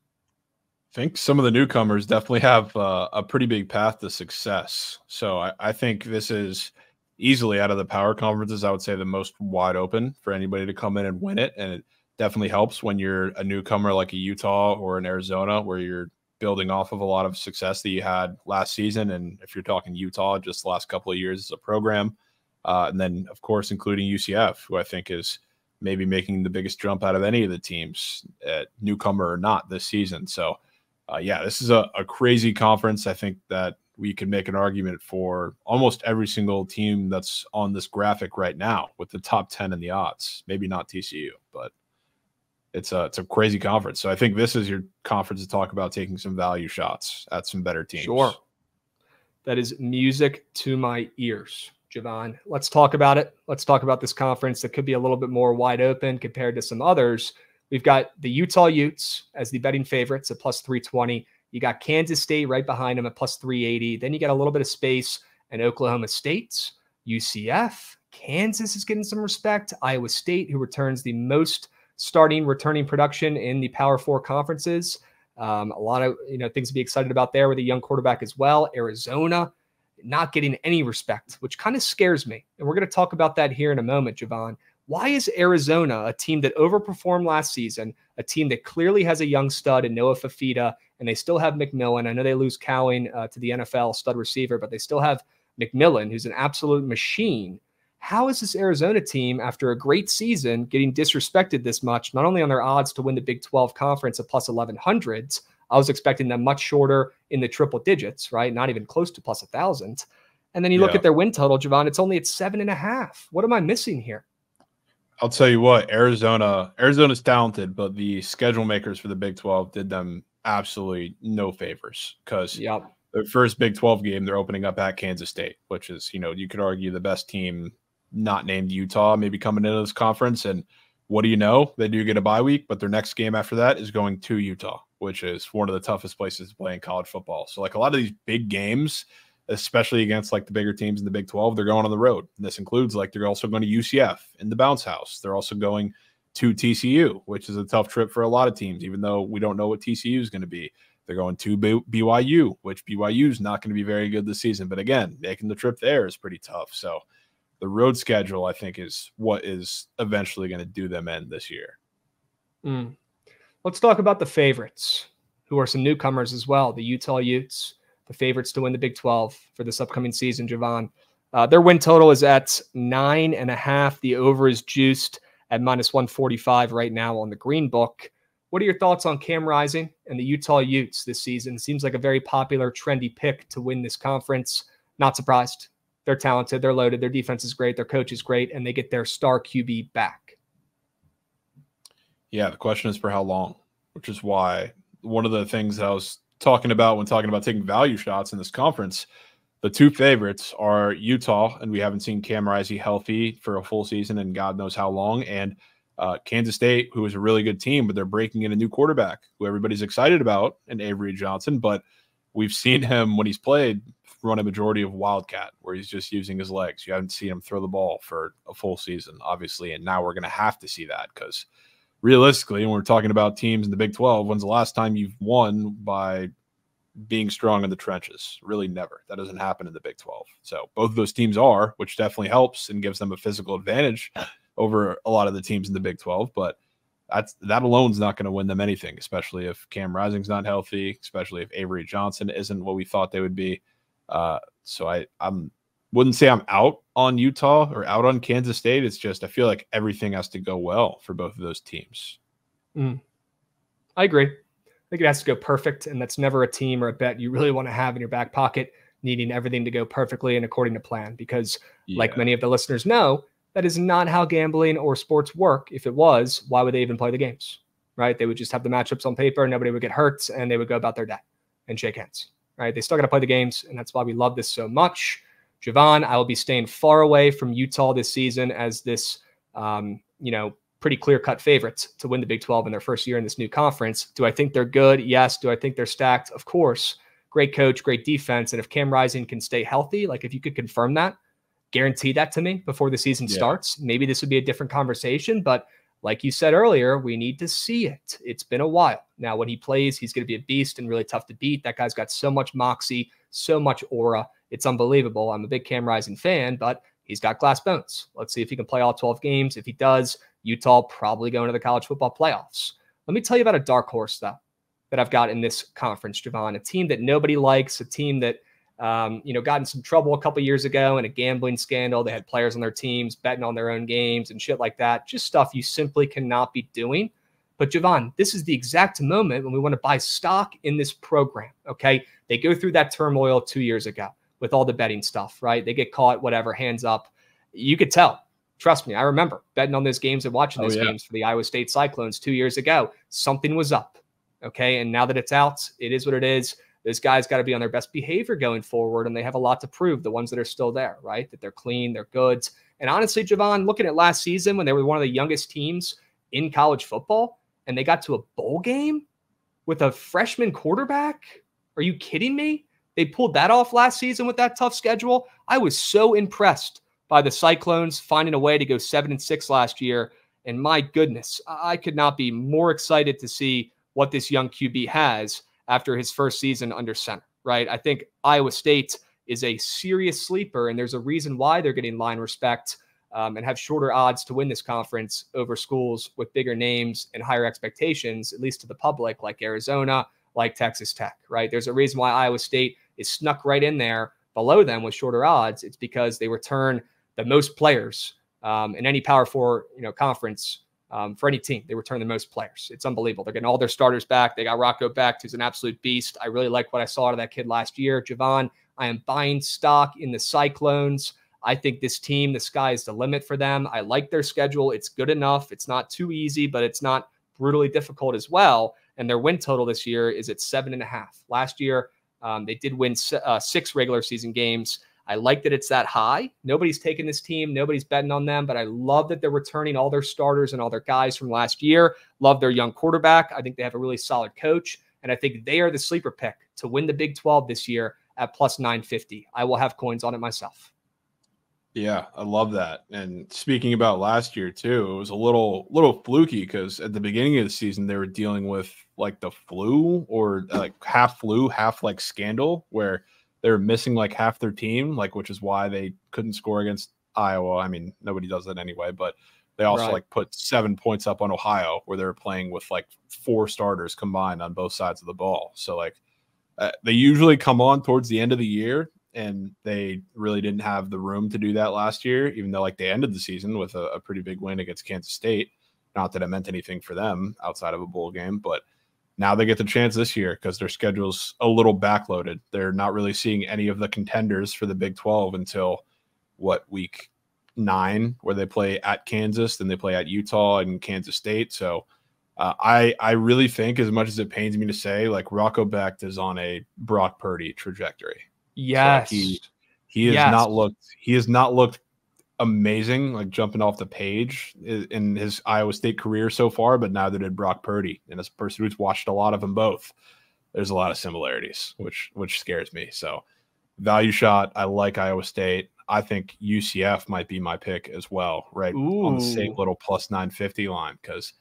I think some of the newcomers definitely have a pretty big path to success. So I think this is easily out of the power conferences, I would say the most wide open for anybody to come in and win it. And it definitely helps when you're a newcomer like a Utah or an Arizona, where you're building off of a lot of success that you had last season. And if you're talking Utah, just the last couple of years as a program. And then, of course, including UCF, who I think is maybe making the biggest jump out of any of the teams, newcomer or not, this season. So, yeah, this is a crazy conference. I think that we can make an argument for almost every single team that's on this graphic right now with the top 10 in the odds. Maybe not TCU, but it's a crazy conference. So I think this is your conference to talk about taking some value shots at some better teams. Sure. That is music to my ears, Javon. Let's talk about it. Let's talk about this conference that could be a little bit more wide open compared to some others. We've got the Utah Utes as the betting favorites at plus 320. You got Kansas State right behind them at plus 380. Then you got a little bit of space in Oklahoma State. UCF, Kansas is getting some respect. Iowa State, who returns the most returning production in the Power Four conferences. A lot of things to be excited about there with a young quarterback as well. Arizona not getting any respect, which kind of scares me. And we're going to talk about that here in a moment, Javon. Why is Arizona, a team that overperformed last season, a team that clearly has a young stud in Noah Fafita, and they still have McMillan? I know they lose Cowing to the NFL stud receiver, but they still have McMillan, who's an absolute machine. How is this Arizona team, after a great season, getting disrespected this much, not only on their odds to win the Big 12 conference at plus 1100s? I was expecting them much shorter in the triple digits, right? Not even close to plus 1,000. And then you look at their win total, Javon, it's only at 7.5. What am I missing here? I'll tell you what, Arizona's talented, but the schedule makers for the Big 12 did them absolutely no favors, because their first Big 12 game, they're opening up at Kansas State, which is, you could argue the best team not named Utah maybe coming into this conference. And what do you know? They do get a bye week, but their next game after that is going to Utah, which is one of the toughest places to play in college football. So like a lot of these big games, especially against like the bigger teams in the Big 12, they're going on the road. And this includes like they're also going to UCF in the bounce house. They're also going to TCU, which is a tough trip for a lot of teams, even though we don't know what TCU is going to be. They're going to BYU, which BYU is not going to be very good this season. But again, making the trip there is pretty tough. So the road schedule, I think, is what is eventually going to do them in this year. Let's talk about the favorites, who are some newcomers as well. The Utah Utes, the favorites to win the Big 12 for this upcoming season, Javon. Their win total is at 9.5. The over is juiced at minus 145 right now on the Green Book. What are your thoughts on Cam Rising and the Utah Utes this season? Seems like a very popular, trendy pick to win this conference. Not surprised. They're talented. They're loaded. Their defense is great. Their coach is great. And they get their star QB back. Yeah, the question is for how long, which is why one of the things that I was talking about when talking about taking value shots in this conference, the two favorites are Utah, and we haven't seen Cam Rising healthy for a full season and God knows how long, and Kansas State, who is a really good team, but they're breaking in a new quarterback who everybody's excited about, and Avery Johnson. But we've seen him when he's played run a majority of Wildcat, where he's just using his legs. You haven't seen him throw the ball for a full season, obviously, and now we're going to have to see that, because realistically, when we're talking about teams in the Big 12, when's the last time you've won by being strong in the trenches? Really never. That doesn't happen in the Big 12. So both of those teams are, which definitely helps and gives them a physical advantage over a lot of the teams in the Big 12. But that alone is not going to win them anything, especially if Cam Rising's not healthy, especially if Avery Johnson isn't what we thought they would be. So I wouldn't say I'm out on Utah or out on Kansas State. It's just I feel like everything has to go well for both of those teams. I agree. I think it has to go perfect, and that's never a team or a bet you really want to have in your back pocket, needing everything to go perfectly and according to plan, because like many of the listeners know, that is not how gambling or sports work. If it was, why would they even play the games, right? They would just have the matchups on paper, nobody would get hurt, and they would go about their day and shake hands, right? They still got to play the games, and that's why we love this so much. Javon, I will be staying far away from Utah this season as this, pretty clear-cut favorites to win the Big 12 in their first year in this new conference. Do I think they're good? Yes. Do I think they're stacked? Of course. Great coach, great defense. And if Cam Rising can stay healthy, like if you could confirm that, guarantee that to me before the season starts, maybe this would be a different conversation. But like you said earlier, we need to see it. It's been a while. Now, when he plays, he's going to be a beast and really tough to beat. That guy's got so much moxie, so much aura. It's unbelievable. I'm a big Cam Rising fan, but he's got glass bones. Let's see if he can play all 12 games. If he does, Utah probably going to the college football playoffs. Let me tell you about a dark horse, though, that I've got in this conference, Javon. A team that nobody likes, a team that got in some trouble a couple years ago in a gambling scandal. They had players on their teams betting on their own games and shit like that. Just stuff you simply cannot be doing. But Javon, this is the exact moment when we want to buy stock in this program, okay? They go through that turmoil 2 years ago with all the betting stuff, right? They get caught, whatever, hands up. You could tell. Trust me, I remember betting on those games and watching those games for the Iowa State Cyclones 2 years ago. Something was up, okay? And now that it's out, it is what it is. Those guys got to be on their best behavior going forward, and they have a lot to prove, the ones that are still there, right? That they're clean, they're good. And honestly, Javon, looking at last season when they were one of the youngest teams in college football, and they got to a bowl game with a freshman quarterback, are you kidding me? They pulled that off last season with that tough schedule. I was so impressed by the Cyclones, finding a way to go 7-6 last year. And my goodness, I could not be more excited to see what this young QB has after his first season under center, right? I think Iowa State is a serious sleeper, and there's a reason why they're getting line respect and have shorter odds to win this conference over schools with bigger names and higher expectations, at least to the public, like Arizona, like Texas Tech, right? There's a reason why Iowa State is snuck right in there below them with shorter odds. It's because they return the most players in any Power Four, conference for any team. They return the most players. It's unbelievable. They're getting all their starters back. They got Rocco Becht, who's an absolute beast. I really like what I saw out of that kid last year. Javon, I am buying stock in the Cyclones. I think this team, the sky is the limit for them. I like their schedule. It's good enough. It's not too easy, but it's not brutally difficult as well. And their win total this year is at 7.5. Last year, they did win 6 regular season games. I like that it's that high. Nobody's taking this team. Nobody's betting on them, but I love that they're returning all their starters and all their guys from last year. Love their young quarterback. I think they have a really solid coach, and I think they are the sleeper pick to win the Big 12 this year at plus 950. I will have coins on it myself. Yeah, I love that. And speaking about last year too, it was a little fluky because at the beginning of the season they were dealing with like the flu or like half flu, half like scandal, where they were missing like half their team, like which is why they couldn't score against Iowa. I mean, nobody does that anyway, but they also like put 7 points up on Ohio where they were playing with like 4 starters combined on both sides of the ball. So like they usually come on towards the end of the year. And they really didn't have the room to do that last year, even though like they ended the season with a pretty big win against Kansas State. Not that it meant anything for them outside of a bowl game, but now they get the chance this year because their schedule's a little backloaded. They're not really seeing any of the contenders for the Big 12 until week 9, where they play at Kansas, then they play at Utah and Kansas State. So I really think, as much as it pains me to say, like Rocco Becht is on a Brock Purdy trajectory. Yes. So like he has not looked amazing, like jumping off the page in his Iowa State career so far, but neither did Brock Purdy. And as a person who's watched a lot of them both, there's a lot of similarities, which scares me. So value shot, I like Iowa State. I think UCF might be my pick as well, right? Ooh. On the same little plus 950 line, because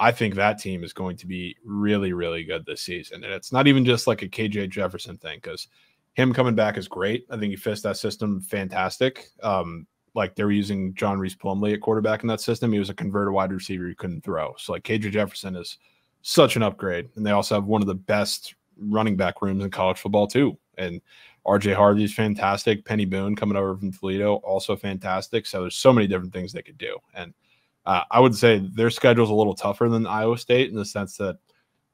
I think that team is going to be really, really good this season. And it's not even just like a KJ Jefferson thing, because him coming back is great. I think he fits that system fantastic. Like they were using John Reese Plumlee at quarterback in that system. He was a converted wide receiver he couldn't throw. So like KJ Jefferson is such an upgrade. And they also have one of the best running back rooms in college football too. And RJ Harvey is fantastic. Penny Boone coming over from Toledo, also fantastic. So there's so many different things they could do. And I would say their schedule is a little tougher than Iowa State in the sense that,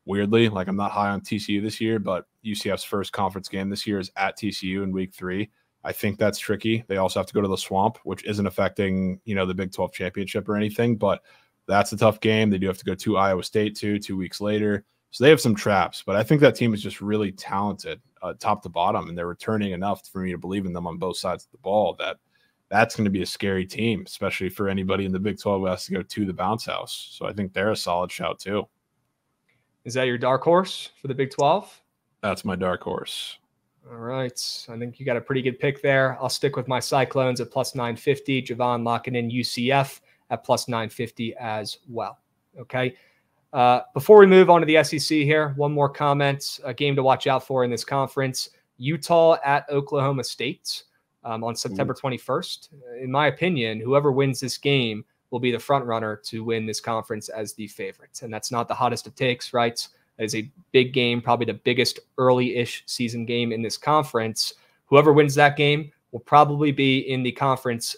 weirdly, like I'm not high on TCU this year, but UCF's first conference game this year is at TCU in week 3. I think that's tricky. They also have to go to the Swamp, which isn't affecting, the Big 12 championship or anything, but that's a tough game. They do have to go to Iowa State 2 weeks later. So they have some traps, but I think that team is just really talented top to bottom, and they're returning enough for me to believe in them on both sides of the ball that's going to be a scary team, especially for anybody in the Big 12 who has to go to the bounce house. So I think they're a solid shout too. Is that your dark horse for the Big 12? That's my dark horse. All right. I think you got a pretty good pick there. I'll stick with my Cyclones at plus 950. Javon locking in UCF at plus 950 as well. Okay. Before we move on to the SEC here, one more comment, a game to watch out for in this conference. Utah at Oklahoma State on September 21st. In my opinion, whoever wins this game will be the front runner to win this conference as the favorite. And that's not the hottest of takes, right? That is a big game, probably the biggest early-ish season game in this conference. Whoever wins that game will probably be in the conference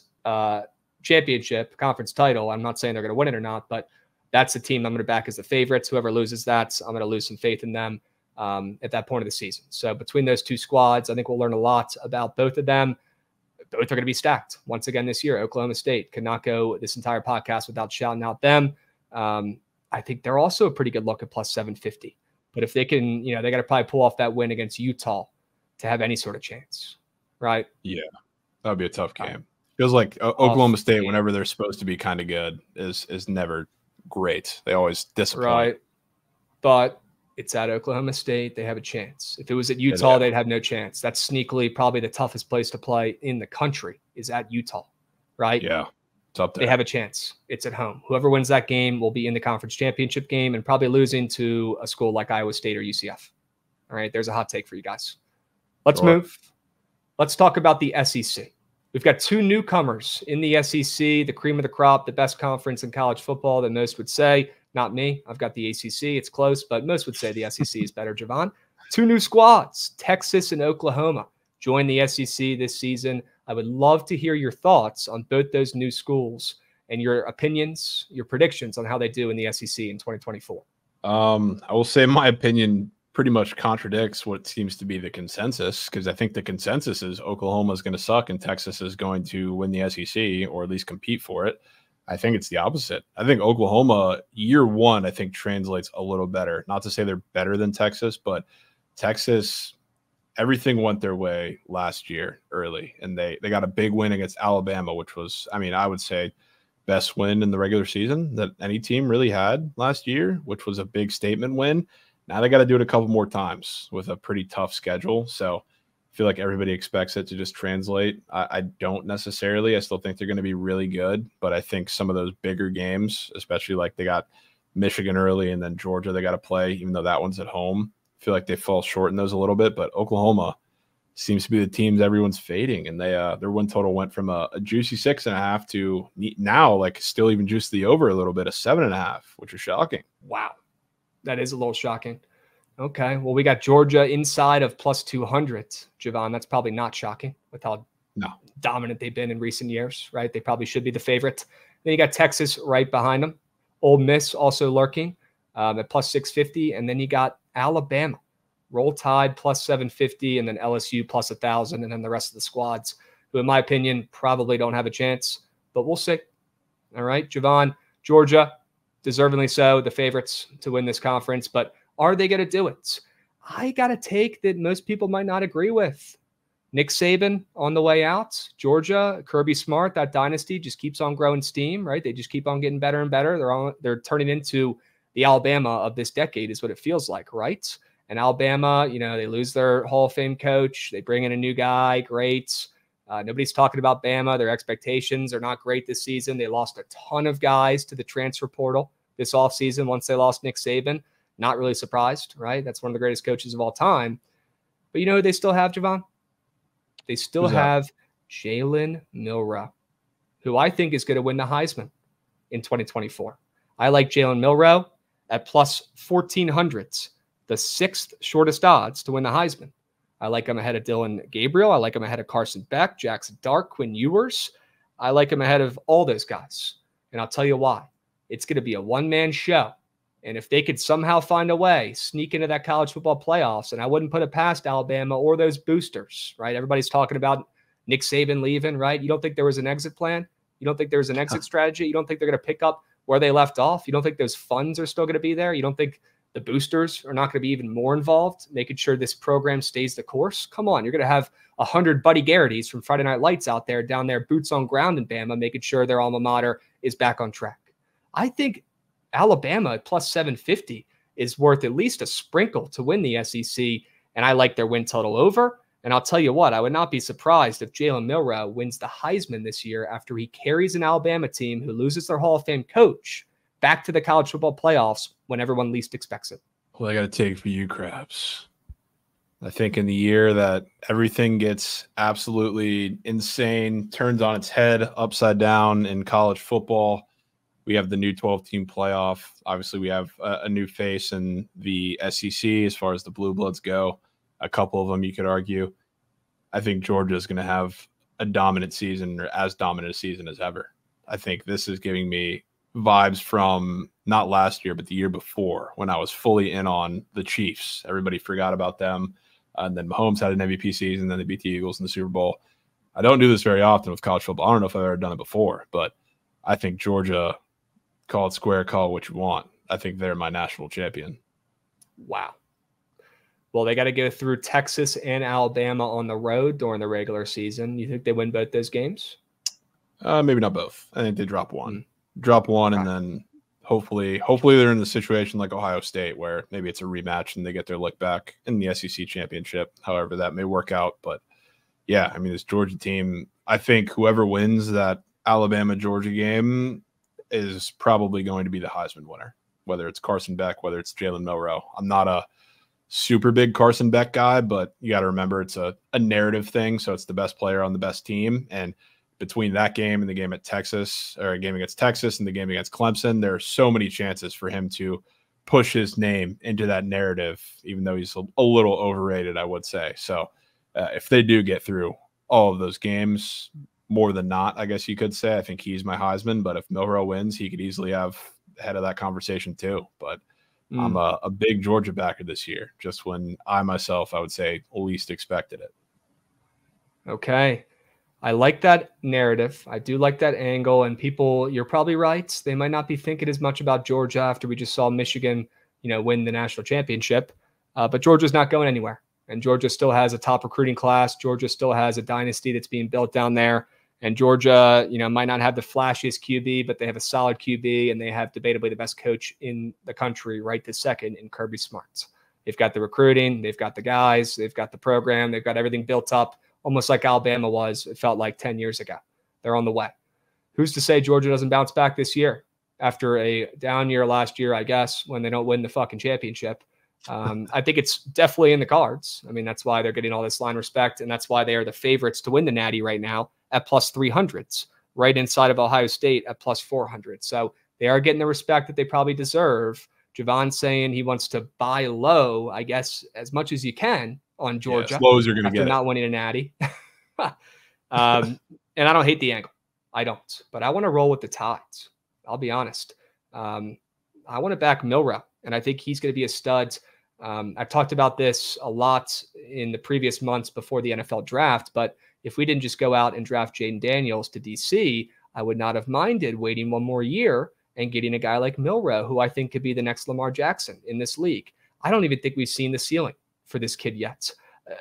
championship, conference title. I'm not saying they're going to win it or not, but that's the team I'm going to back as the favorites. Whoever loses that, I'm going to lose some faith in them at that point of the season. So between those two squads, I think we'll learn a lot about both of them. Both are going to be stacked once again this year. Oklahoma State could not go this entire podcast without shouting out them. I think they're also a pretty good look at plus 750. But if they can, they got to probably pull off that win against Utah to have any sort of chance, right? Yeah, that would be a tough game. Feels like Oklahoma State, whenever they're supposed to be kind of good, is never great. They always disappoint. Right, but it's at Oklahoma State. They have a chance. If it was at Utah, they'd have no chance. That's sneakily probably the toughest place to play in the country is at Utah. right? Yeah, it's up there. They have a chance. It's at home. Whoever wins that game will be in the conference championship game and probably losing to a school like Iowa State or UCF. All right, there's a hot take for you guys. Let's move. Let's talk about the SEC. We've got two newcomers in the SEC, the cream of the crop, the best conference in college football that most would say. Not me. I've got the ACC. It's close, but most would say the SEC is better, Javon. Two new squads, Texas and Oklahoma, join the SEC this season. I would love to hear your thoughts on both those new schools and your opinions, your predictions on how they do in the SEC in 2024. I will say my opinion pretty much contradicts what seems to be the consensus, because I think the consensus is Oklahoma is going to suck and Texas is going to win the SEC or at least compete for it. I think it's the opposite. I think Oklahoma year one, I think translates a little better. Not to say they're better than Texas, but Texas, everything went their way last year early, and they got a big win against Alabama, which was, I mean, I would say best win in the regular season that any team really had last year, which was a big statement win. Now they got to do it a couple more times with a pretty tough schedule. So I feel like everybody expects it to just translate. I don't necessarily. I still think they're going to be really good, but I think some of those bigger games, especially like they got Michigan early and then Georgia they got to play, even though that one's at home, I feel like they fall short in those a little bit. But Oklahoma seems to be the teams everyone's fading, and they their win total went from a juicy 6.5 to now like still even juiced the over a little bit, a 7.5, which is shocking. Wow. That is a little shocking. Okay. Well, we got Georgia inside of plus 200, Javon. That's probably not shocking with how dominant they've been in recent years, right? They probably should be the favorite. Then you got Texas right behind them. Ole Miss also lurking at plus 650. And then you got Alabama, Roll Tide plus 750, and then LSU plus 1,000. And then the rest of the squads, who in my opinion probably don't have a chance, but we'll see. All right, Javon, Georgia, deservingly so, the favorites to win this conference, but are they going to do it? I got a take that most people might not agree with. Nick Saban on the way out. Georgia, Kirby Smart, that dynasty just keeps on growing steam, right? They just keep on getting better and better. They're turning into the Alabama of this decade is what it feels like, right? And Alabama, you know, they lose their Hall of Fame coach. They bring in a new guy. Great. Nobody's talking about Bama. Their expectations are not great this season. They lost a ton of guys to the transfer portal this offseason once they lost Nick Saban. Not really surprised, right? That's one of the greatest coaches of all time. But you know who they still have, Javon? They still have Jalen Milroe, who I think is going to win the Heisman in 2024. I like Jalen Milroe at plus 1,400, the sixth shortest odds to win the Heisman. I like him ahead of Dylan Gabriel. I like him ahead of Carson Beck, Jackson Dart, Quinn Ewers. I like him ahead of all those guys. And I'll tell you why. It's going to be a one-man show. And if they could somehow find a way, sneak into that college football playoffs, and I wouldn't put it past Alabama or those boosters, right? Everybody's talking about Nick Saban leaving, right? You don't think there was an exit plan? You don't think there was an exit strategy? You don't think they're going to pick up where they left off? You don't think those funds are still going to be there? You don't think the boosters are not going to be even more involved, making sure this program stays the course? Come on, you're going to have 100 Buddy Garrity's from Friday Night Lights out there, down there, boots on ground in Bama, making sure their alma mater is back on track. I think Alabama at plus 750 is worth at least a sprinkle to win the SEC, and I like their win total over. And I'll tell you what, I would not be surprised if Jalen Milroe wins the Heisman this year after he carries an Alabama team who loses their Hall of Fame coach back to the college football playoffs when everyone least expects it. Well, I got to take for you, Craps. I think in the year that everything gets absolutely insane, turns on its head, upside down in college football, we have the new 12-team playoff. Obviously, we have a new face in the SEC as far as the Blue Bloods go. A couple of them, you could argue. I think Georgia is going to have a dominant season, or as dominant a season as ever. I think this is giving me vibes from not last year, but the year before, when I was fully in on the Chiefs. Everybody forgot about them. And then Mahomes had an MVP season, then they beat the Eagles in the Super Bowl. I don't do this very often with college football. I don't know if I've ever done it before, but I think Georgia, call it square, call it what you want, I think they're my national champion. Wow. Well, they got to go through Texas and Alabama on the road during the regular season. You think they win both those games? Maybe not both. I think they drop one. Drop one, and then hopefully they're in the situation like Ohio State where maybe it's a rematch and they get their look back in the SEC championship, however that may work out. But, yeah, I mean, this Georgia team, I think whoever wins that Alabama-Georgia game is probably going to be the Heisman winner, whether it's Carson Beck, whether it's Jalen Milroe. I'm not a super big Carson Beck guy, but you got to remember it's a narrative thing. So it's the best player on the best team. And between that game and the game at Texas, or a game against Texas and the game against Clemson, there are so many chances for him to push his name into that narrative, even though he's a little overrated, I would say. So if they do get through all of those games, more than not, I guess you could say, I think he's my Heisman. But if Milroe wins, he could easily have head of that conversation too. But I'm a big Georgia backer this year, just when I would say, least expected it. Okay. I like that narrative. I do like that angle. And people, you're probably right. They might not be thinking as much about Georgia after we just saw Michigan, win the national championship. But Georgia's not going anywhere. And Georgia still has a top recruiting class. Georgia still has a dynasty that's being built down there. And Georgia, might not have the flashiest QB, but they have a solid QB, and they have debatably the best coach in the country right this second in Kirby Smart. They've got the recruiting, they've got the guys, they've got the program, they've got everything built up, almost like Alabama was, it felt like 10 years ago. They're on the way. Who's to say Georgia doesn't bounce back this year after a down year last year, I guess, when they don't win the fucking championship? I think it's definitely in the cards. I mean, that's why they're getting all this line respect, and that's why they are the favorites to win the Natty right now at plus 300s, right inside of Ohio State at plus 400. So they are getting the respect that they probably deserve. Javon's saying he wants to buy low, I guess, as much as you can on Georgia. As low as you're going to get not winning a Natty. And I don't hate the angle. I don't. But I want to roll with the Tides. I'll be honest. I want to back Milroe, and I think he's going to be a stud. I've talked about this a lot in the previous months before the NFL draft, but if we didn't just go out and draft Jaden Daniels to DC, I would not have minded waiting one more year and getting a guy like Milroe, who I think could be the next Lamar Jackson in this league. I don't even think we've seen the ceiling for this kid yet,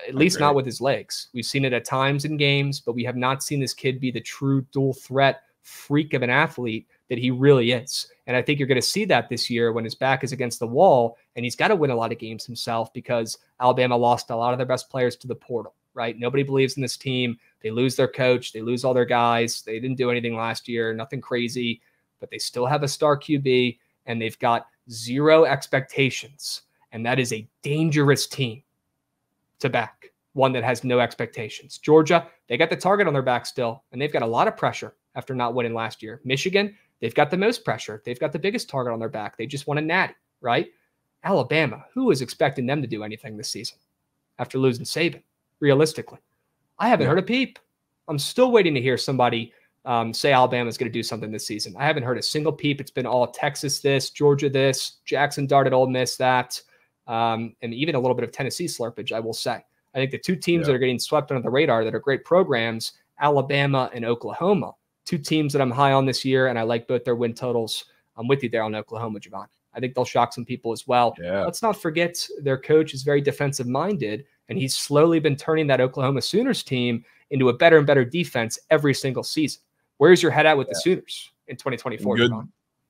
at least not with his legs. We've seen it at times in games, but we have not seen this kid be the true dual threat freak of an athlete that he really is. And I think you're going to see that this year when his back is against the wall, and he's got to win a lot of games himself because Alabama lost a lot of their best players to the portal, right? Nobody believes in this team. They lose their coach. They lose all their guys. They didn't do anything last year, nothing crazy, but they still have a star QB, and they've got zero expectations. And that is a dangerous team to back, one that has no expectations. Georgia, they got the target on their back still, and they've got a lot of pressure after not winning last year. Michigan, they've got the most pressure. They've got the biggest target on their back. They just won a natty, right? Alabama, who is expecting them to do anything this season after losing Saban, realistically? I haven't heard a peep. I'm still waiting to hear somebody say Alabama's going to do something this season. I haven't heard a single peep. It's been all Texas this, Georgia this, Jackson Dart at Ole Miss that, and even a little bit of Tennessee slurpage, I will say. I think the two teams that are getting swept under the radar that are great programs, Alabama and Oklahoma, two teams that I'm high on this year, and I like both their win totals. I'm with you there on Oklahoma, Javon. I think they'll shock some people as well. Yeah. Let's not forget their coach is very defensive-minded, and he's slowly been turning that Oklahoma Sooners team into a better and better defense every single season. Where's your head at with the Sooners in 2024, Javon?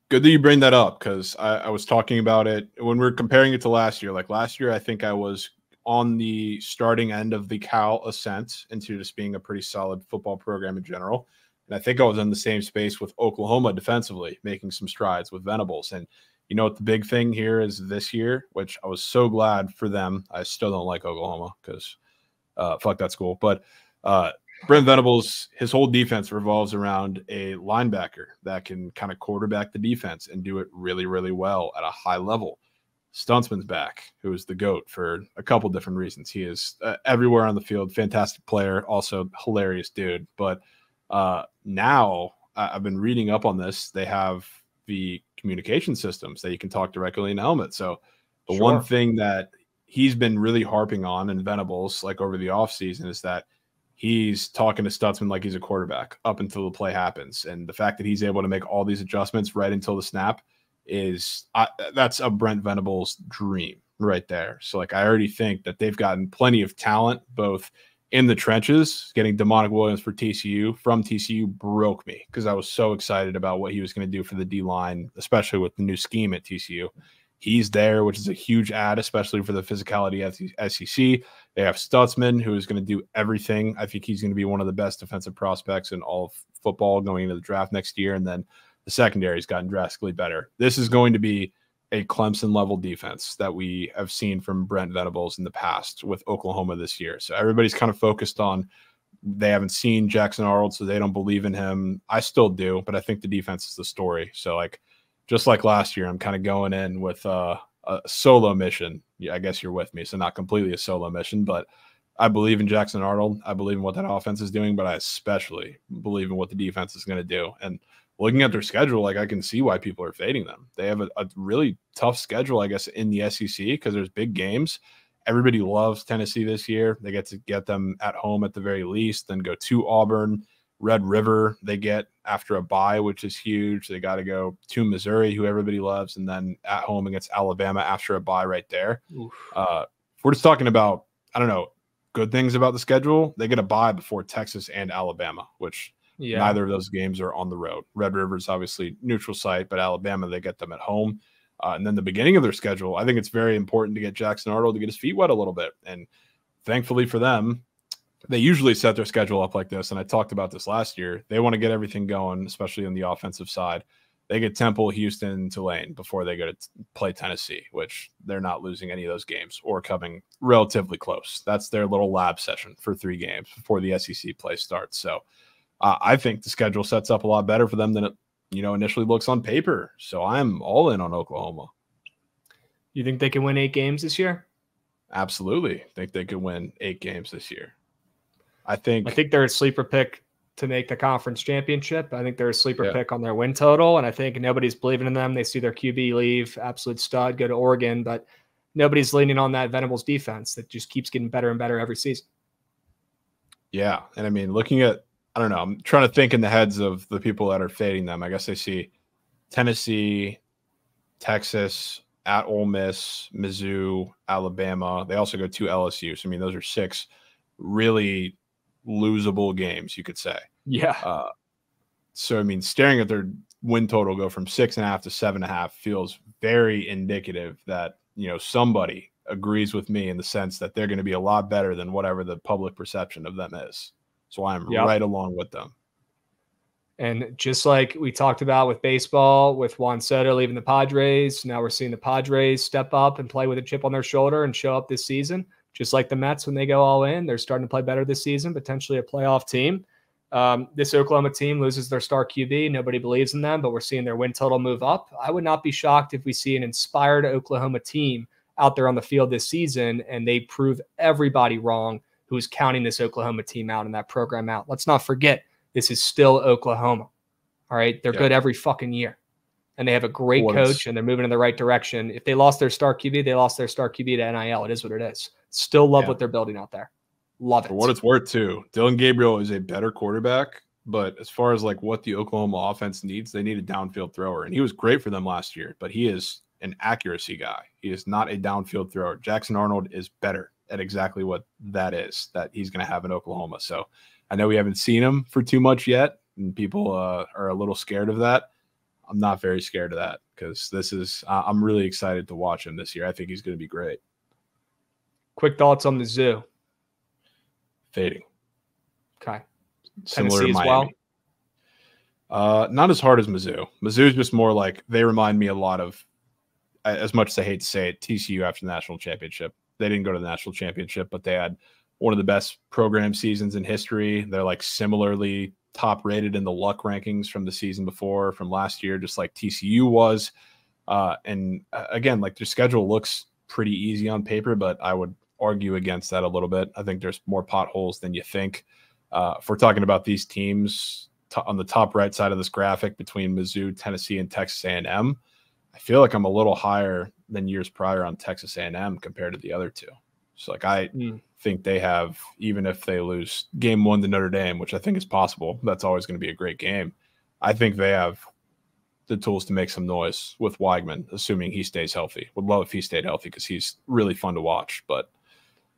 Good that you bring that up, because I was talking about it when we were comparing it to last year. Like last year, I think I was on the starting end of the Cal ascent into just being a pretty solid football program in general. And I think I was in the same space with Oklahoma defensively, making some strides with Venables. And you know what the big thing here is this year, which I was so glad for them. I still don't like Oklahoma because fuck that school. But Brent Venables, his whole defense revolves around a linebacker that can kind of quarterback the defense and do it really, really well at a high level. Stuntsman's back, who is the GOAT for a couple different reasons. He is everywhere on the field, fantastic player, also hilarious dude. But now I've been reading up on this. They have the communication systems that you can talk directly in the helmet. So the one thing that he's been really harping on in Venables, like over the offseason, is that he's talking to Stutzman like he's a quarterback up until the play happens. And the fact that he's able to make all these adjustments right until the snap is that's a Brent Venables dream right there. So like, I already think that they've gotten plenty of talent, both in the trenches. Getting Demonic Williams from TCU broke me, because I was so excited about what he was going to do for the D-line, especially with the new scheme at TCU. He's there, which is a huge add, especially for the physicality at the SEC. They have Stutzman, who is going to do everything. I think he's going to be one of the best defensive prospects in all of football going into the draft next year. And then the secondary has gotten drastically better. This is going to be a Clemson-level defense that we have seen from Brent Venables in the past with Oklahoma this year. So everybody's kind of focused on they haven't seen Jackson Arnold, so they don't believe in him. I still do, but I think the defense is the story. So, like, just like last year, I'm kind of going in with a solo mission. Yeah, I guess you're with me, so not completely a solo mission, but I believe in Jackson Arnold. I believe in what that offense is doing, but I especially believe in what the defense is going to do. And looking at their schedule, like, I can see why people are fading them. They have a really tough schedule, I guess, in the SEC because there's big games. Everybody loves Tennessee this year. They get to get them at home at the very least, then go to Auburn. Red River they get after a bye, which is huge. They got to go to Missouri, who everybody loves, and then at home against Alabama after a bye right there. If we're just talking about, I don't know, good things about the schedule, they get a bye before Texas and Alabama, which neither of those games are on the road. Red River is obviously neutral site, but Alabama, they get them at home. And then the beginning of their schedule, I think it's very important to get Jackson Arnold to get his feet wet a little bit. And thankfully for them, they usually set their schedule up like this. And I talked about this last year. They want to get everything going, especially on the offensive side. They get Temple, Houston, Tulane before they go to play Tennessee, which they're not losing any of those games or coming relatively close. That's their little lab session for 3 games before the SEC play starts. So I think the schedule sets up a lot better for them than it initially looks on paper. So I'm all in on Oklahoma. You think they can win 8 games this year? Absolutely. I think they could win 8 games this year. I think they're a sleeper pick to make the conference championship. I think they're a sleeper pick on their win total. And I think nobody's believing in them. They see their QB leave, absolute stud, go to Oregon, but nobody's leaning on that Venables defense that just keeps getting better and better every season. Yeah. And I mean, looking at, I don't know, I'm trying to think in the heads of the people that are fading them. I guess they see Tennessee, Texas, at Ole Miss, Mizzou, Alabama. They also go to LSU. So, I mean, those are 6 really losable games, you could say. Yeah. So, I mean, staring at their win total go from 6.5 to 7.5 feels very indicative that, somebody agrees with me in the sense that they're going to be a lot better than whatever the public perception of them is. So I'm right along with them. And just like we talked about with baseball, with Juan Soto leaving the Padres, now we're seeing the Padres step up and play with a chip on their shoulder and show up this season. Just like the Mets, when they go all in, they're starting to play better this season, potentially a playoff team. This Oklahoma team loses their star QB. Nobody believes in them, but we're seeing their win total move up. I would not be shocked if we see an inspired Oklahoma team out there on the field this season, and they prove everybody wrong who's counting this Oklahoma team out and that program out. Let's not forget, this is still Oklahoma. All right. They're good every fucking year. And they have a great coach and they're moving in the right direction. If they lost their star QB, they lost their star QB to NIL. It is what it is. Still love what they're building out there. Love it. For what it's worth, too, Dylan Gabriel is a better quarterback. But as far as like what the Oklahoma offense needs, they need a downfield thrower. And he was great for them last year, but he is an accuracy guy. He is not a downfield thrower. Jackson Arnold is better at exactly what that is that he's going to have in Oklahoma. So I know we haven't seen him for too much yet, and people are a little scared of that. I'm not very scared of that because I'm really excited to watch him this year. I think he's going to be great. Quick thoughts on the Zoo. Fading. Okay. Similar Tennessee to as Miami. Well? Not as hard as Mizzou. Mizzou's just more like, they remind me a lot of, as much as I hate to say it, TCU after the national championship. They didn't go to the national championship, but they had one of the best program seasons in history. They're like similarly top rated in the luck rankings from the season before, from last year, just like TCU was. And again, like their schedule looks pretty easy on paper, but I would argue against that a little bit. I think there's more potholes than you think. If we're talking about these teams on the top right side of this graphic between Mizzou, Tennessee, and Texas A&M, I feel like I'm a little higher than years prior on Texas A&M compared to the other two. So like I think they have, even if they lose game 1 to Notre Dame, which I think is possible, that's always going to be a great game. I think they have the tools to make some noise with Weigman, assuming he stays healthy. Would love if he stayed healthy because he's really fun to watch, but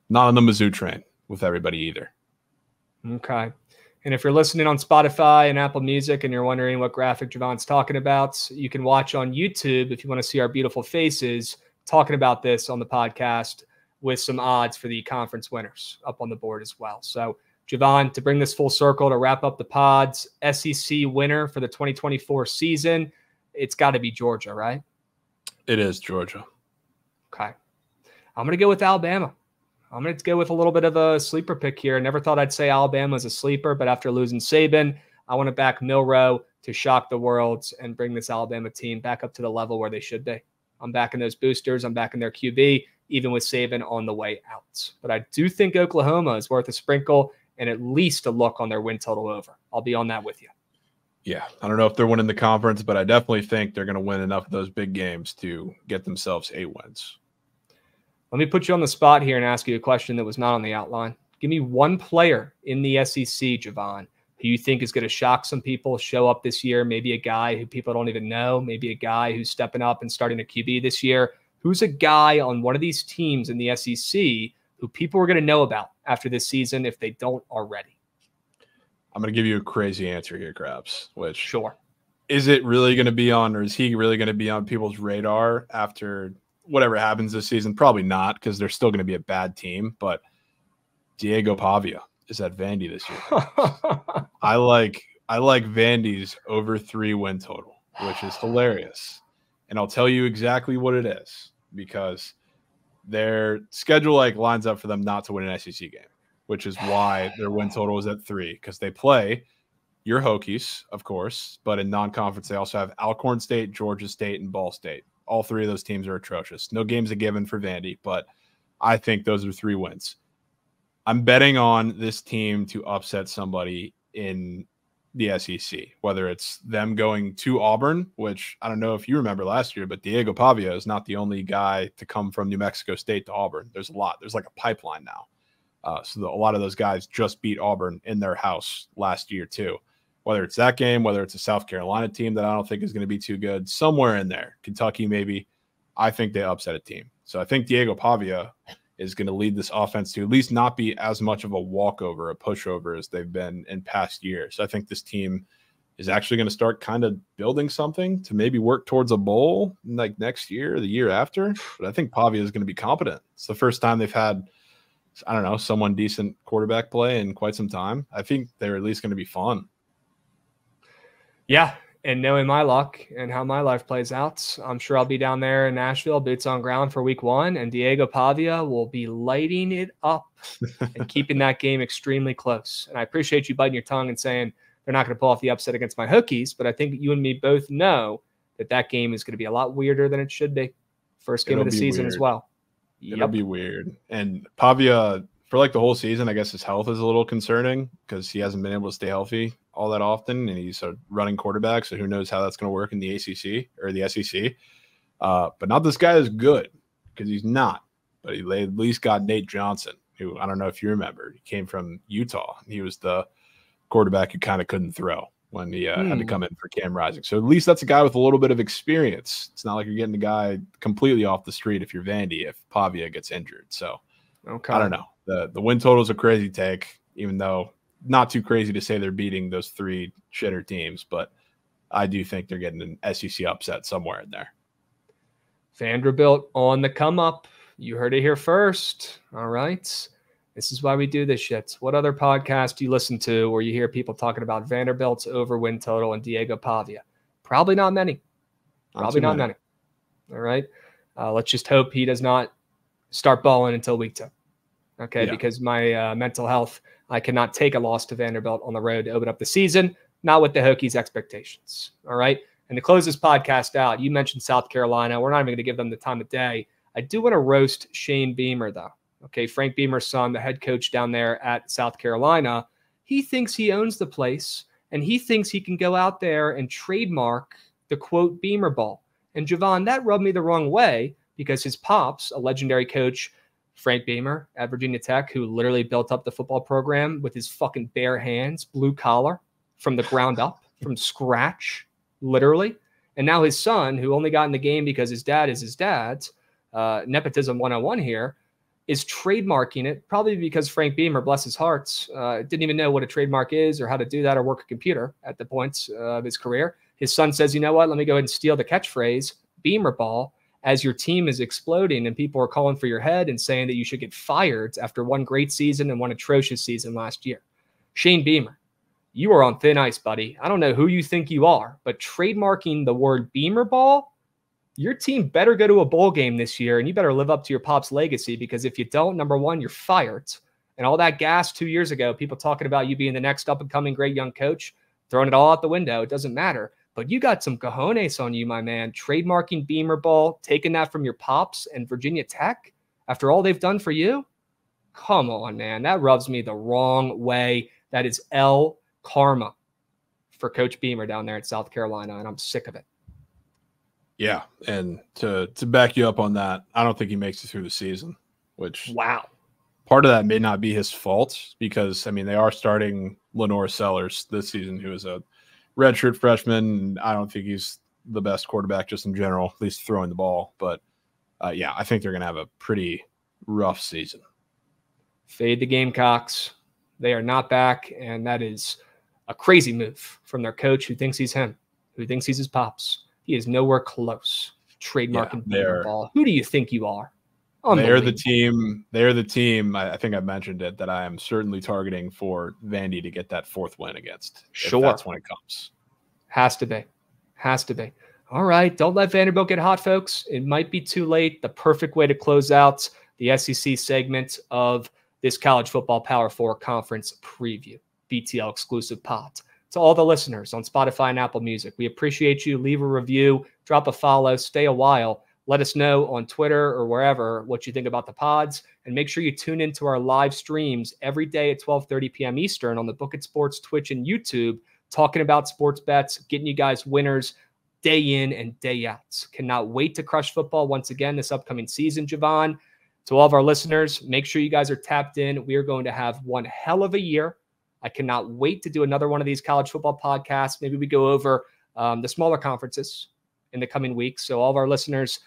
not on the Mizzou train with everybody either. Okay. And if you're listening on Spotify and Apple Music and you're wondering what graphic Javon's talking about, you can watch on YouTube if you want to see our beautiful faces talking about this on the podcast with some odds for the conference winners up on the board as well. So, Javon, to bring this full circle, to wrap up the pods, SEC winner for the 2024 season, it's got to be Georgia, right? It is Georgia. Okay. I'm going to go with Alabama. I'm going to go with a little bit of a sleeper pick here. I never thought I'd say Alabama as a sleeper, but after losing Saban, I want to back Milroe to shock the world and bring this Alabama team back up to the level where they should be. I'm backing those boosters. I'm backing their QB, even with Saban on the way out. But I do think Oklahoma is worth a sprinkle and at least a look on their win total over. I'll be on that with you. Yeah, I don't know if they're winning the conference, but I definitely think they're going to win enough of those big games to get themselves 8 wins. Let me put you on the spot here and ask you a question that was not on the outline. Give me one player in the SEC, Javon, who you think is going to shock some people, show up this year, maybe a guy who people don't even know, maybe a guy who's stepping up and starting a QB this year. Who's a guy on one of these teams in the SEC who people are going to know about after this season if they don't already? I'm going to give you a crazy answer here, Krabs, which sure. Is it really going to be on, or is he really going to be on people's radar after whatever happens this season? Probably not, because they're still going to be a bad team, but Diego Pavia is at Vandy this year. I like Vandy's over 3 win total, which is hilarious. And I'll tell you exactly what it is, because their schedule lines up for them not to win an SEC game, which is why their win total is at 3, because they play your Hokies, of course, but in non-conference, they also have Alcorn State, Georgia State, and Ball State. All 3 of those teams are atrocious. No games are given for Vandy, but I think those are 3 wins. I'm betting on this team to upset somebody in the SEC, whether it's them going to Auburn, which I don't know if you remember last year, but Diego Pavia is not the only guy to come from New Mexico State to Auburn. There's a lot. There's like a pipeline now. So a lot of those guys just beat Auburn in their house last year too. Whether it's that game, whether it's a South Carolina team that I don't think is going to be too good, somewhere in there, Kentucky maybe, I think they upset a team. So I think Diego Pavia is going to lead this offense to at least not be as much of a walkover, a pushover as they've been in past years. I think this team is actually going to start kind of building something to maybe work towards a bowl like next year or the year after. But I think Pavia is going to be competent. It's the first time they've had, I don't know, someone decent quarterback play in quite some time. I think they're at least going to be fun. Yeah, and knowing my luck and how my life plays out, I'm sure I'll be down there in Nashville, boots on ground for week 1, and Diego Pavia will be lighting it up and keeping that game extremely close. And I appreciate you biting your tongue and saying they're not going to pull off the upset against my Hokies, but I think you and me both know that game is going to be a lot weirder than it should be. First game of the season as well. It'll be weird. And Pavia, for the whole season, I guess his health is a little concerning because he hasn't been able to stay healthy all that often, and he's a running quarterback, so who knows how that's going to work in the ACC or the SEC. But not this guy is good, because he's not. But they at least got Nate Johnson, who I don't know if you remember. He came from Utah. He was the quarterback who kind of couldn't throw when he had to come in for Cam Rising. So at least that's a guy with a little bit of experience. It's not like you're getting a guy completely off the street if you're Vandy, if Pavia gets injured. So okay. I don't know. The win total is a crazy take, even though not too crazy to say they're beating those 3 shitter teams, but I do think they're getting an SEC upset somewhere in there. Vanderbilt on the come up. You heard it here first. All right. This is why we do this shit. What other podcast do you listen to where you hear people talking about Vanderbilt's over win total and Diego Pavia? Probably not many. Probably not many. All right. Let's just hope he does not start balling until week 2. Okay. Yeah. Because my mental health, I cannot take a loss to Vanderbilt on the road to open up the season, not with the Hokies' expectations. All right. And to close this podcast out, you mentioned South Carolina. We're not even going to give them the time of day. I do want to roast Shane Beamer, though. Okay. Frank Beamer's son, the head coach down there at South Carolina, he thinks he owns the place, and he thinks he can go out there and trademark the quote Beamer ball. And Javon, that rubbed me the wrong way because his pops, a legendary coach, Frank Beamer at Virginia Tech, who literally built up the football program with his fucking bare hands, blue collar, from the ground up, from scratch, literally. And now his son, who only got in the game because his dad is his dad's, nepotism 101 here, is trademarking it, probably because Frank Beamer, bless his heart, didn't even know what a trademark is or how to do that or work a computer at the point of his career. His son says, you know what, let me go ahead and steal the catchphrase, Beamer ball, as your team is exploding and people are calling for your head and saying that you should get fired after one great season and one atrocious season last year. Shane Beamer, you are on thin ice, buddy. I don't know who you think you are, but trademarking the word Beamer ball, your team better go to a bowl game this year, and you better live up to your pop's legacy, because if you don't, number one, you're fired. And all that gas 2 years ago, people talking about you being the next up-and-coming great young coach, throwing it all out the window. It doesn't matter. But you got some cojones on you, my man. Trademarking Beamer ball, taking that from your pops and Virginia Tech after all they've done for you? Come on, man. That rubs me the wrong way. That is L karma for Coach Beamer down there at South Carolina, and I'm sick of it. Yeah, and to back you up on that, I don't think he makes it through the season, which wow. Part of that may not be his fault, because, I mean, they are starting Lenore Sellers this season, who is a redshirt freshman. I don't think he's the best quarterback just in general, at least throwing the ball. But, yeah, I think they're going to have a pretty rough season. Fade the Gamecocks. They are not back, and that is a crazy move from their coach who thinks he's him, who thinks he's his pops. He is nowhere close. Trademarking Beamer ball. Who do you think you are? They're the team. They're the team. I think I mentioned it, that I am certainly targeting for Vandy to get that fourth win against. Sure, if that's when it comes. Has to be. Has to be. All right. Don't let Vanderbilt get hot, folks. It might be too late. The perfect way to close out the SEC segment of this college football Power 4 conference preview. BTL Exclusive POD. To all the listeners on Spotify and Apple Music, we appreciate you. Leave a review, drop a follow, stay a while. Let us know on Twitter or wherever what you think about the pods, and make sure you tune into our live streams every day at 12:30 p.m. Eastern on the Bookit Sports Twitch and YouTube, talking about sports bets, getting you guys winners day in and day out. Cannot wait to crush football once again this upcoming season, Javon. To all of our listeners, make sure you guys are tapped in. We are going to have one hell of a year. I cannot wait to do another one of these college football podcasts. Maybe we go over the smaller conferences in the coming weeks. So all of our listeners,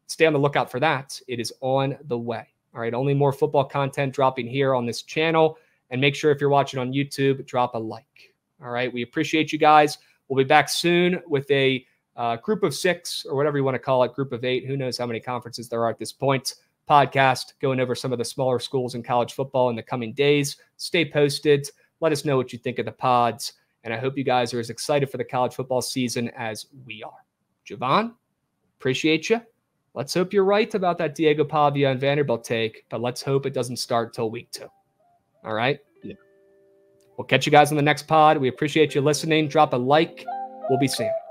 stay on the lookout for that. It is on the way. All right. Only more football content dropping here on this channel. And make sure if you're watching on YouTube, drop a like. All right. We appreciate you guys. We'll be back soon with a group of 6 or whatever you want to call it, group of 8. Who knows how many conferences there are at this point. Podcast going over some of the smaller schools in college football in the coming days. Stay posted. Let us know what you think of the pods. And I hope you guys are as excited for the college football season as we are. Javon, appreciate you. Let's hope you're right about that Diego Pavia and Vanderbilt take, but let's hope it doesn't start till week 2. All right? Yeah. We'll catch you guys on the next pod. We appreciate you listening. Drop a like. We'll be seeing you.